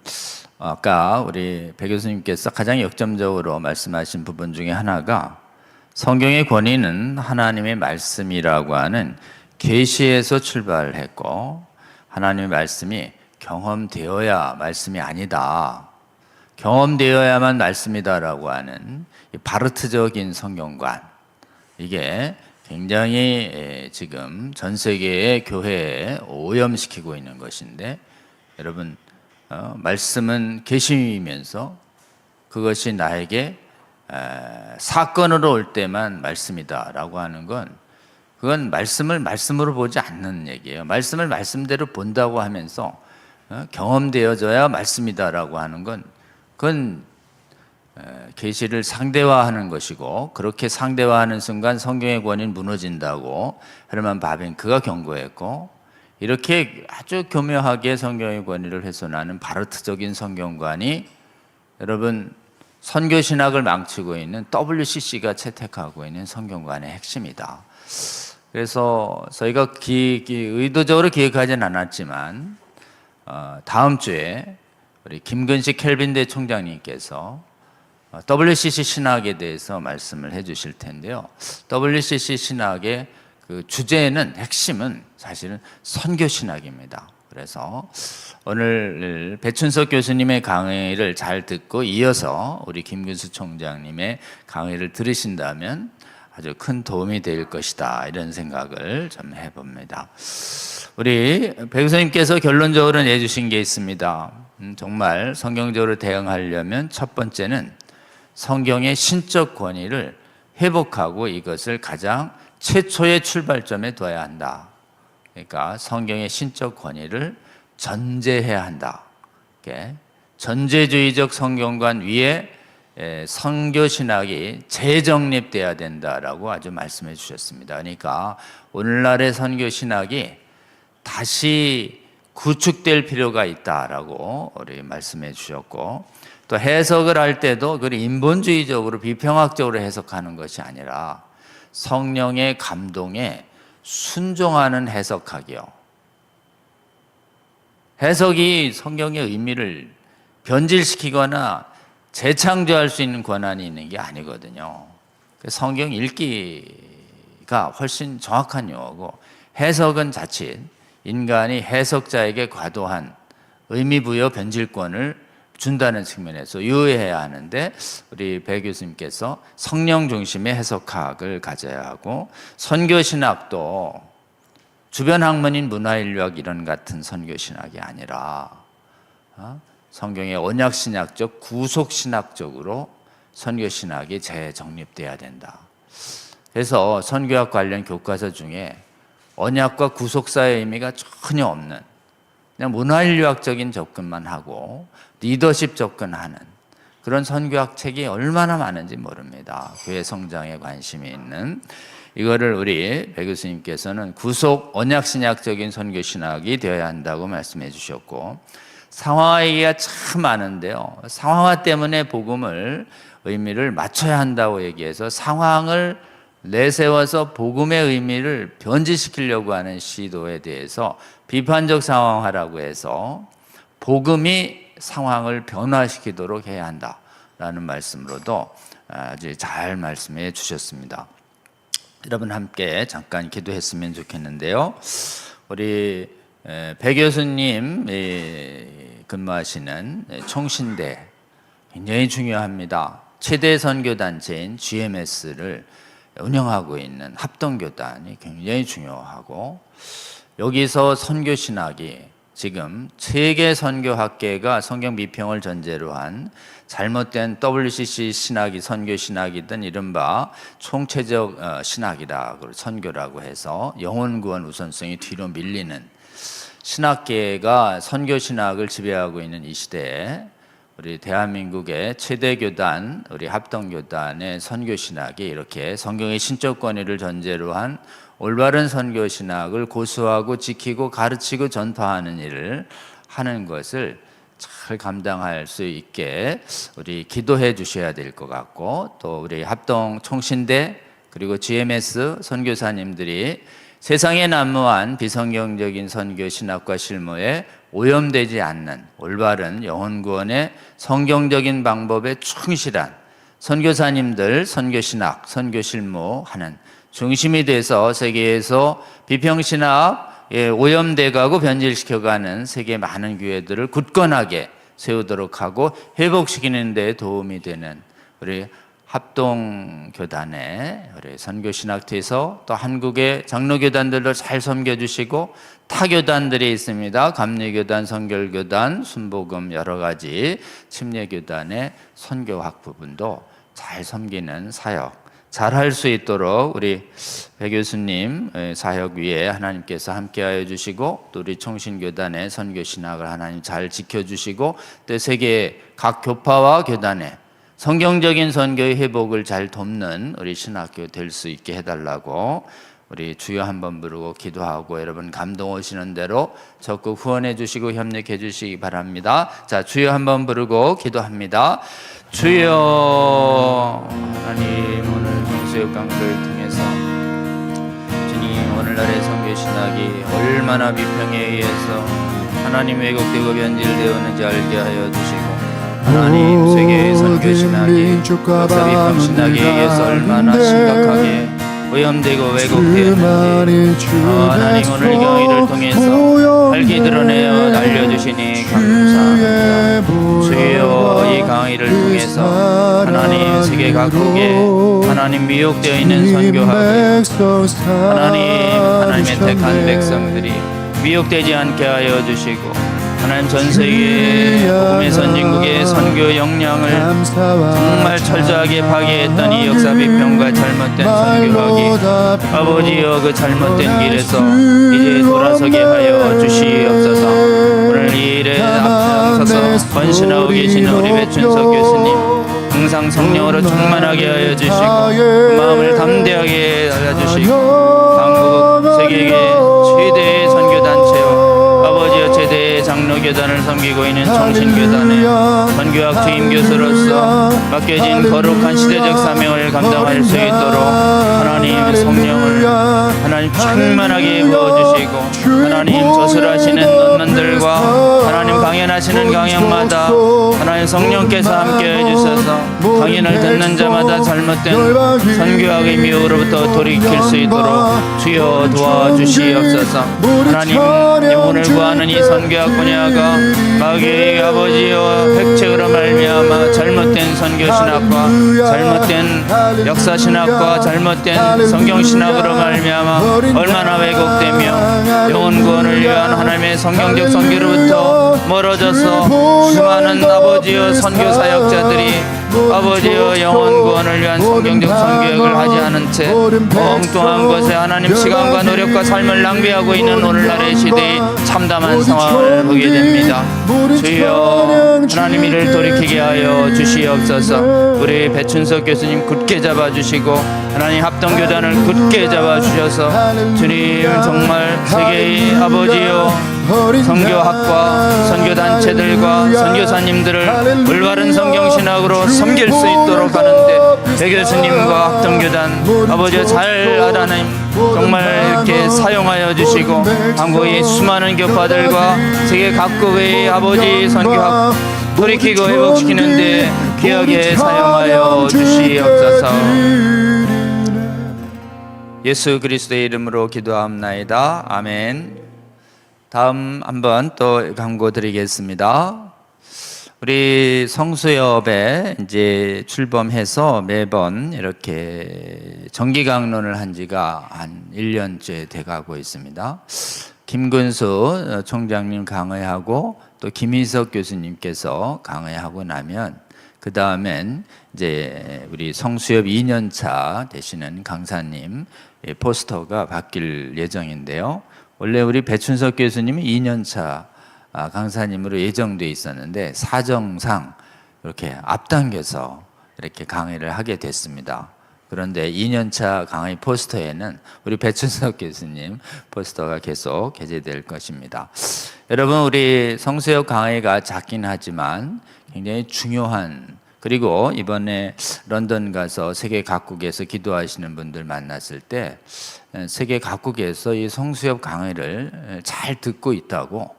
아까 우리 배 교수님께서 가장 역점적으로 말씀하신 부분 중에 하나가 성경의 권위는 하나님의 말씀이라고 하는 계시에서 출발했고, 하나님의 말씀이 경험되어야 말씀이 아니다, 경험되어야만 말씀이다라고 하는 바르트적인 성경관, 이게 굉장히 지금 전 세계의 교회에 오염시키고 있는 것인데, 여러분, 말씀은 계시이면서 그것이 나에게 사건으로 올 때만 말씀이다라고 하는 건, 그건 말씀을 말씀으로 보지 않는 얘기예요. 말씀을 말씀대로 본다고 하면서 경험되어져야 말씀이다라고 하는 건, 그건 계시를 상대화하는 것이고, 그렇게 상대화하는 순간 성경의 권위는 무너진다고 헤르만 바빙크가 경고했고, 이렇게 아주 교묘하게 성경의 권위를 훼손하는 바르트적인 성경관이 여러분 선교신학을 망치고 있는 WCC가 채택하고 있는 성경관의 핵심이다. 그래서 저희가 의도적으로 기획하진 않았지만 다음 주에 우리 김근식 켈빈대 총장님께서 WCC 신학에 대해서 말씀을 해 주실 텐데요. WCC 신학의 그 주제는, 핵심은 사실은 선교신학입니다. 그래서 오늘 배춘석 교수님의 강의를 잘 듣고 이어서 우리 김근수 총장님의 강의를 들으신다면 아주 큰 도움이 될 것이다, 이런 생각을 좀 해봅니다. 우리 배 교수님께서 결론적으로 내주신 게 있습니다. 정말 성경적으로 대응하려면 첫 번째는 성경의 신적 권위를 회복하고 이것을 가장 최초의 출발점에 둬야 한다. 그러니까 성경의 신적 권위를 전제해야 한다. 전제주의적 성경관 위에 선교신학이 재정립돼야 된다라고 아주 말씀해 주셨습니다. 그러니까 오늘날의 선교신학이 다시 구축될 필요가 있다라고 우리 말씀해 주셨고, 또 해석을 할 때도 그 인본주의적으로 비평학적으로 해석하는 것이 아니라 성령의 감동에 순종하는 해석하기요. 해석이 성경의 의미를 변질시키거나 재창조할 수 있는 권한이 있는 게 아니거든요. 성경 읽기가 훨씬 정확한 용어고, 해석은 자칫 인간이 해석자에게 과도한 의미 부여 변질권을 준다는 측면에서 유의해야 하는데, 우리 배 교수님께서 성령 중심의 해석학을 가져야 하고, 선교신학도 주변 학문인 문화인류학 이런 같은 선교신학이 아니라 성경의 언약신학적 구속신학적으로 선교신학이 재정립돼야 된다. 그래서 선교학 관련 교과서 중에 언약과 구속사의 의미가 전혀 없는, 그냥 문화인류학적인 접근만 하고 리더십 접근하는 그런 선교학 책이 얼마나 많은지 모릅니다. 교회 성장에 관심이 있는, 이거를 우리 배 교수님께서는 구속 언약신학적인 선교신학이 되어야 한다고 말씀해 주셨고, 상황화 얘기가 참 많은데요, 상황화 때문에 복음을 의미를 맞춰야 한다고 얘기해서 상황을 내세워서 복음의 의미를 변질시키려고 하는 시도에 대해서 비판적 상황화라고 해서 복음이 상황을 변화시키도록 해야 한다라는 말씀으로도 아주 잘 말씀해 주셨습니다. 여러분 함께 잠깐 기도했으면 좋겠는데요, 우리 배 교수님 근무하시는 총신대 굉장히 중요합니다. 최대 선교단체인 GMS를 운영하고 있는 합동교단이 굉장히 중요하고, 여기서 선교신학이 지금 세계 선교학계가 성경 비평을 전제로 한 잘못된 WCC 신학이 선교신학이든 이른바 총체적 신학이라 선교라고 해서 영혼 구원 우선성이 뒤로 밀리는 신학계가 선교신학을 지배하고 있는 이 시대에 우리 대한민국의 최대 교단, 우리 합동교단의 선교신학이 이렇게 성경의 신적 권위를 전제로 한 올바른 선교신학을 고수하고 지키고 가르치고 전파하는 일을 하는 것을 잘 감당할 수 있게 우리 기도해 주셔야 될 것 같고, 또 우리 합동 총신대 그리고 GMS 선교사님들이 세상에 난무한 비성경적인 선교 신학과 실무에 오염되지 않는 올바른 영혼 구원의 성경적인 방법에 충실한 선교사님들 선교 신학, 선교 실무하는 중심이 돼서 세계에서 비평신학에 오염돼가고 변질시켜가는 세계 많은 교회들을 굳건하게 세우도록 하고 회복시키는 데 도움이 되는 우리 합동교단의 우리 선교신학회에서 또 한국의 장로교단들도 잘 섬겨주시고, 타교단들이 있습니다. 감리교단, 성결교단, 순복음 여러 가지 침례교단의 선교학 부분도 잘 섬기는 사역 잘 할 수 있도록 우리 배 교수님 사역 위에 하나님께서 함께하여 주시고, 또 우리 총신교단의 선교신학을 하나님 잘 지켜주시고, 또 세계 각 교파와 교단의 성경적인 선교의 회복을 잘 돕는 우리 신학교 될 수 있게 해달라고 우리 주여 한번 부르고 기도하고, 여러분 감동 오시는 대로 적극 후원해 주시고 협력해 주시기 바랍니다. 자, 주여 한번 부르고 기도합니다. 주여, 하나님 오늘 동수역 강의를 통해서 주님 오늘날의 선교신학이 얼마나 비평에 의해서 하나님 왜곡되고 변질되었는지 알게 하여 주시고, 하나님 세계의 선교신학이 역사비평신학에 의해서 얼마나 심각하게 오염되고 왜곡되었는지 하나님 오늘 이 강의를 통해서 밝히 드러내어 알려주시니 감사합니다. 주여, 이 강의를 통해서 하나님 세계 각국에 하나님 미혹되어 있는 선교하고 하나님의 택한 백성들이 미혹되지 않게 하여 주시고, 하나님 전 세계 복음의 선진국의 선교 역량을 정말 철저하게 파괴했던 이 역사 비평과 잘못된 선교학이 아버지여 그 잘못된 길에서 이제 돌아서게 하여 주시옵소서. 오늘 이 일에 앞장서서 헌신하고 계시는 우리 배춘석 교수님 항상 성령으로 충만하게 하여 주시고, 그 마음을 담대하게 알려주시고, 한국 세계의 최대의 선교단체와 아버지여 최대 청신교단을 섬기고 있는 청신교단의 선교학 주임 교수로서 맡겨진 거룩한 시대적 사명을 감당할 수 있도록 하나님 성령을 하나님 충만하게 부어주시고 하나님 저술하시는 논문들과 하나님 강연하시는 강연마다 하나님 성령께서 함께해 주셔서 강연을 듣는 자마다 잘못된 선교학의 미혹으로부터 돌이킬 수 있도록 주여 도와주시옵소서. 하나님 영혼을 구하는 이 선교학 분야가 마귀의 아버지여 획책으로 말미암아 잘못된 선교신학과 잘못된 역사신학과 잘못된 성경신학으로 말미암아 얼마나 왜곡되며 영혼 구원을 위한 하나님의 성경적 선교로부터 멀어져서 수많은 아버지여 선교 사역자들이 아버지여 영혼 구원을 위한 성경적 선교역을 하지 않은 채 엉뚱한 것에 하나님 시간과 노력과 삶을 낭비하고 있는 오늘날의 시대의 참담한 상황을 보게 됩니다. 주여 하나님 이를 돌이키게 하여 주시옵소서. 우리 배춘석 교수님 굳게 잡아주시고 하나님 합동교단을 굳게 잡아주셔서 주님 정말 세계의 아버지여 선교학과 선교단체들과 선교사님들을 올바른 성경신학으로 섬길 수 있도록 하는데 배 교수님과 합동교단 아버지 잘 하나님 정말 이렇게 사용하여 주시고 한국의 수많은 교파들과 세계 각국의 아버지 선교학 돌이키고 회복시키는데 귀하게 사용하여 주시옵소서. 예수 그리스도의 이름으로 기도합나이다. 아멘. 다음 한번 또 광고 드리겠습니다. 우리 성수협에 이제 출범해서 매번 이렇게 정기 강론을 한 지가 한 1년째 돼가고 있습니다. 김근수 총장님 강의하고 또 김희석 교수님께서 강의하고 나면 그 다음엔 이제 우리 성수협 2년차 되시는 강사님 포스터가 바뀔 예정인데요. 원래 우리 배춘석 교수님이 2년차 강사님으로 예정돼 있었는데 사정상 이렇게 앞당겨서 이렇게 강의를 하게 됐습니다. 그런데 2년차 강의 포스터에는 우리 배춘석 교수님 포스터가 계속 게재될 것입니다. 여러분 우리 성수협 강의가 작긴 하지만 굉장히 중요한, 그리고 이번에 런던 가서 세계 각국에서 기도하시는 분들 만났을 때 세계 각국에서 이 성수협 강의를 잘 듣고 있다고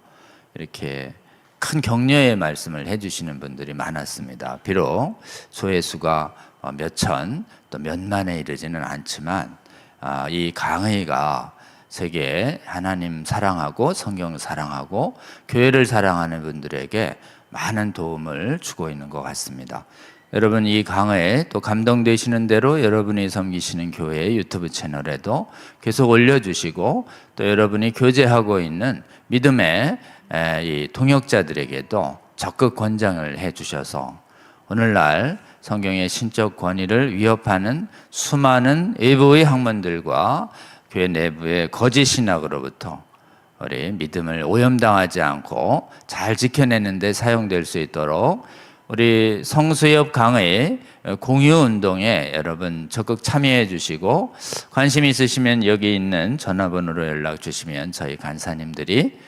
이렇게 큰 격려의 말씀을 해주시는 분들이 많았습니다. 비록 조회수가 몇천 또 몇만에 이르지는 않지만 이 강의가 세계 하나님 사랑하고 성경 사랑하고 교회를 사랑하는 분들에게 많은 도움을 주고 있는 것 같습니다. 여러분 이 강의에 또 감동되시는 대로 여러분이 섬기시는 교회의 유튜브 채널에도 계속 올려주시고 또 여러분이 교제하고 있는 믿음의 이 동역자들에게도 적극 권장을 해주셔서 오늘날 성경의 신적 권위를 위협하는 수많은 외부의 학문들과 교회 내부의 거짓 신학으로부터 우리 믿음을 오염당하지 않고 잘 지켜내는 데 사용될 수 있도록 우리 성수협 강의 공유 운동에 여러분 적극 참여해 주시고 관심 있으시면 여기 있는 전화번호로 연락 주시면 저희 간사님들이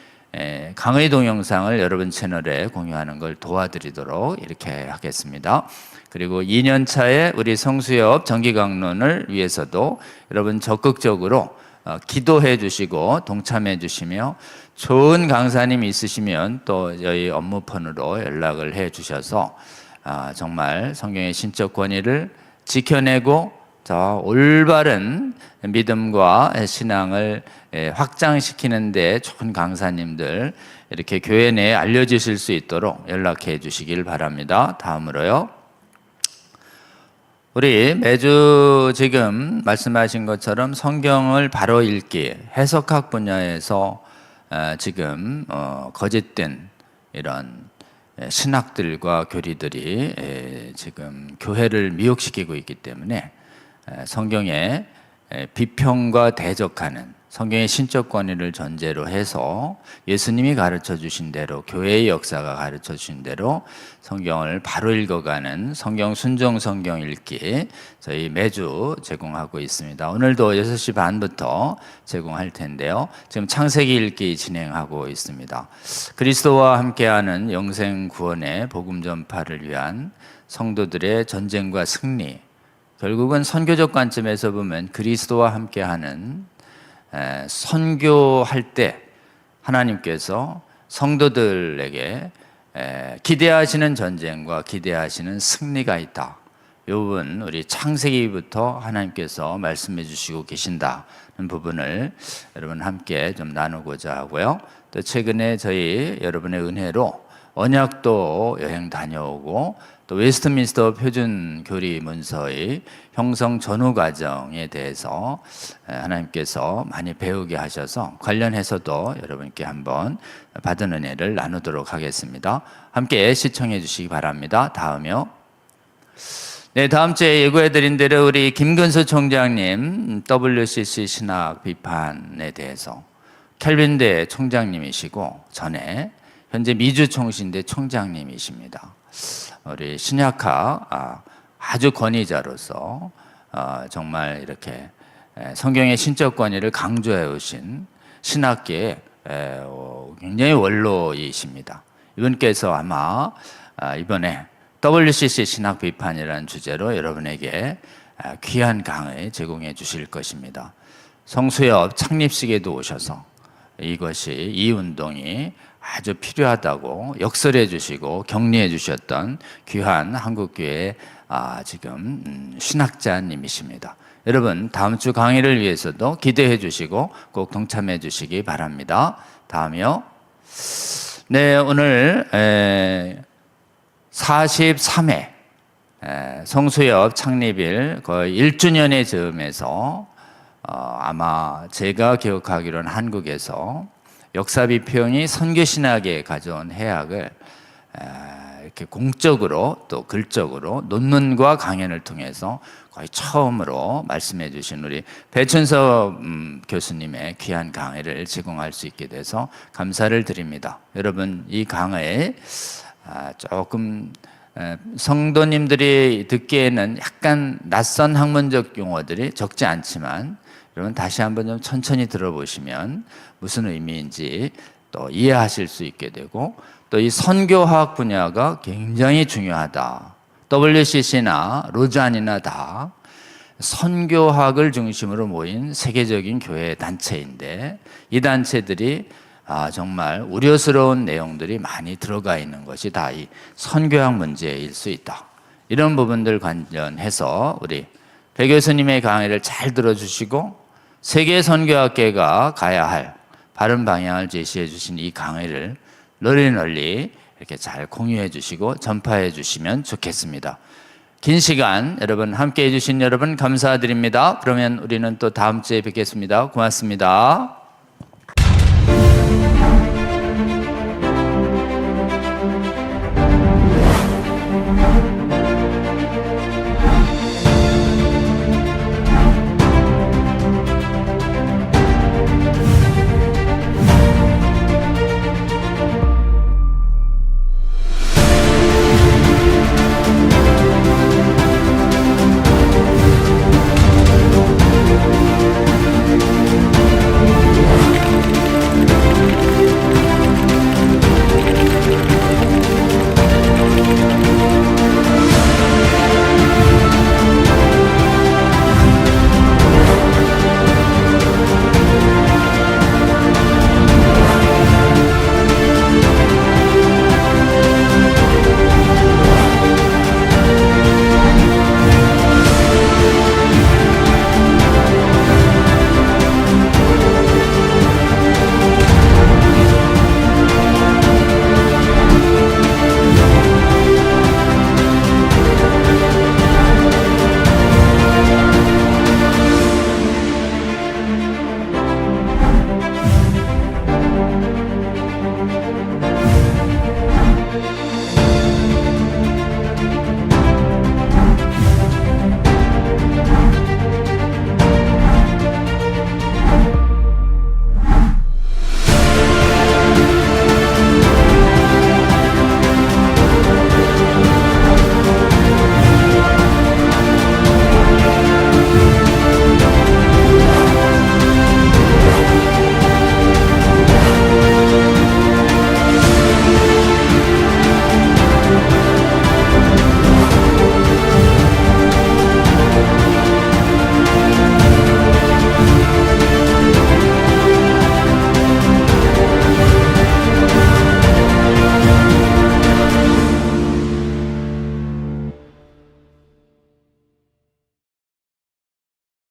강의 동영상을 여러분 채널에 공유하는 걸 도와드리도록 이렇게 하겠습니다. 그리고 2년 차에 우리 성수협 정기 강론을 위해서도 여러분 적극적으로 기도해 주시고 동참해 주시며 좋은 강사님 있으시면 또 저희 업무폰으로 연락을 해 주셔서 정말 성경의 신적 권위를 지켜내고 올바른 믿음과 신앙을 확장시키는 데 좋은 강사님들 이렇게 교회 내에 알려주실 수 있도록 연락해 주시길 바랍니다. 다음으로요. 우리 매주 지금 말씀하신 것처럼 성경을 바로 읽기, 해석학 분야에서 지금 거짓된 이런 신학들과 교리들이 지금 교회를 미혹시키고 있기 때문에 성경에 비평과 대적하는 성경의 신적 권위를 전제로 해서 예수님이 가르쳐 주신 대로, 교회의 역사가 가르쳐 주신 대로 성경을 바로 읽어가는 성경 순종 성경 읽기 저희 매주 제공하고 있습니다. 오늘도 6시 반부터 제공할 텐데요. 지금 창세기 읽기 진행하고 있습니다. 그리스도와 함께하는 영생 구원의 복음 전파를 위한 성도들의 전쟁과 승리, 결국은 선교적 관점에서 보면 그리스도와 함께하는 선교할 때 하나님께서 성도들에게 기대하시는 전쟁과 기대하시는 승리가 있다. 이 부분 우리 창세기부터 하나님께서 말씀해 주시고 계신다는 부분을 여러분 함께 좀 나누고자 하고요. 또 최근에 저희 여러분의 은혜로 언약도 여행 다녀오고 또 웨스트민스터 표준 교리 문서의 형성 전후 과정에 대해서 하나님께서 많이 배우게 하셔서 관련해서도 여러분께 한번 받은 은혜를 나누도록 하겠습니다. 함께 시청해 주시기 바랍니다. 다음이요. 네, 다음 주에 예고해 드린 대로 우리 김근수 총장님 WCC 신학 비판에 대해서 켈빈대 총장님이시고 전에 현재 미주 총신대 총장님이십니다. 우리 신약학 아주 권위자로서 정말 이렇게 성경의 신적 권위를 강조해 오신 신학계의 굉장히 원로이십니다. 이분께서 아마 이번에 WCC 신학 비판이라는 주제로 여러분에게 귀한 강의 제공해 주실 것입니다. 성수협 창립식에도 오셔서 이것이 이 운동이 아주 필요하다고 역설해 주시고 격려해 주셨던 귀한 한국교회 지금 신학자님이십니다. 여러분 다음 주 강의를 위해서도 기대해 주시고 꼭 동참해 주시기 바랍니다. 다음이요. 네, 오늘 43회 성수협 창립일 거의 1주년의 즈음에서 아마 제가 기억하기로는 한국에서 역사비평이 선교신학에 가져온 해악을 이렇게 공적으로 또 글적으로 논문과 강연을 통해서 거의 처음으로 말씀해 주신 우리 배춘섭 교수님의 귀한 강의를 제공할 수 있게 돼서 감사를 드립니다. 여러분 이 강의 조금 성도님들이 듣기에는 약간 낯선 학문적 용어들이 적지 않지만 여러분 다시 한번 좀 천천히 들어보시면 무슨 의미인지 또 이해하실 수 있게 되고 또 이 선교학 분야가 굉장히 중요하다. WCC나 로잔이나 다 선교학을 중심으로 모인 세계적인 교회 단체인데 이 단체들이 정말 우려스러운 내용들이 많이 들어가 있는 것이 다 이 선교학 문제일 수 있다. 이런 부분들 관련해서 우리 배 교수님의 강의를 잘 들어주시고 세계 선교학계가 가야 할 바른 방향을 제시해 주신 이 강의를 널리 이렇게 잘 공유해 주시고 전파해 주시면 좋겠습니다. 긴 시간 여러분 함께 해주신 여러분 감사드립니다. 그러면 우리는 또 다음 주에 뵙겠습니다. 고맙습니다.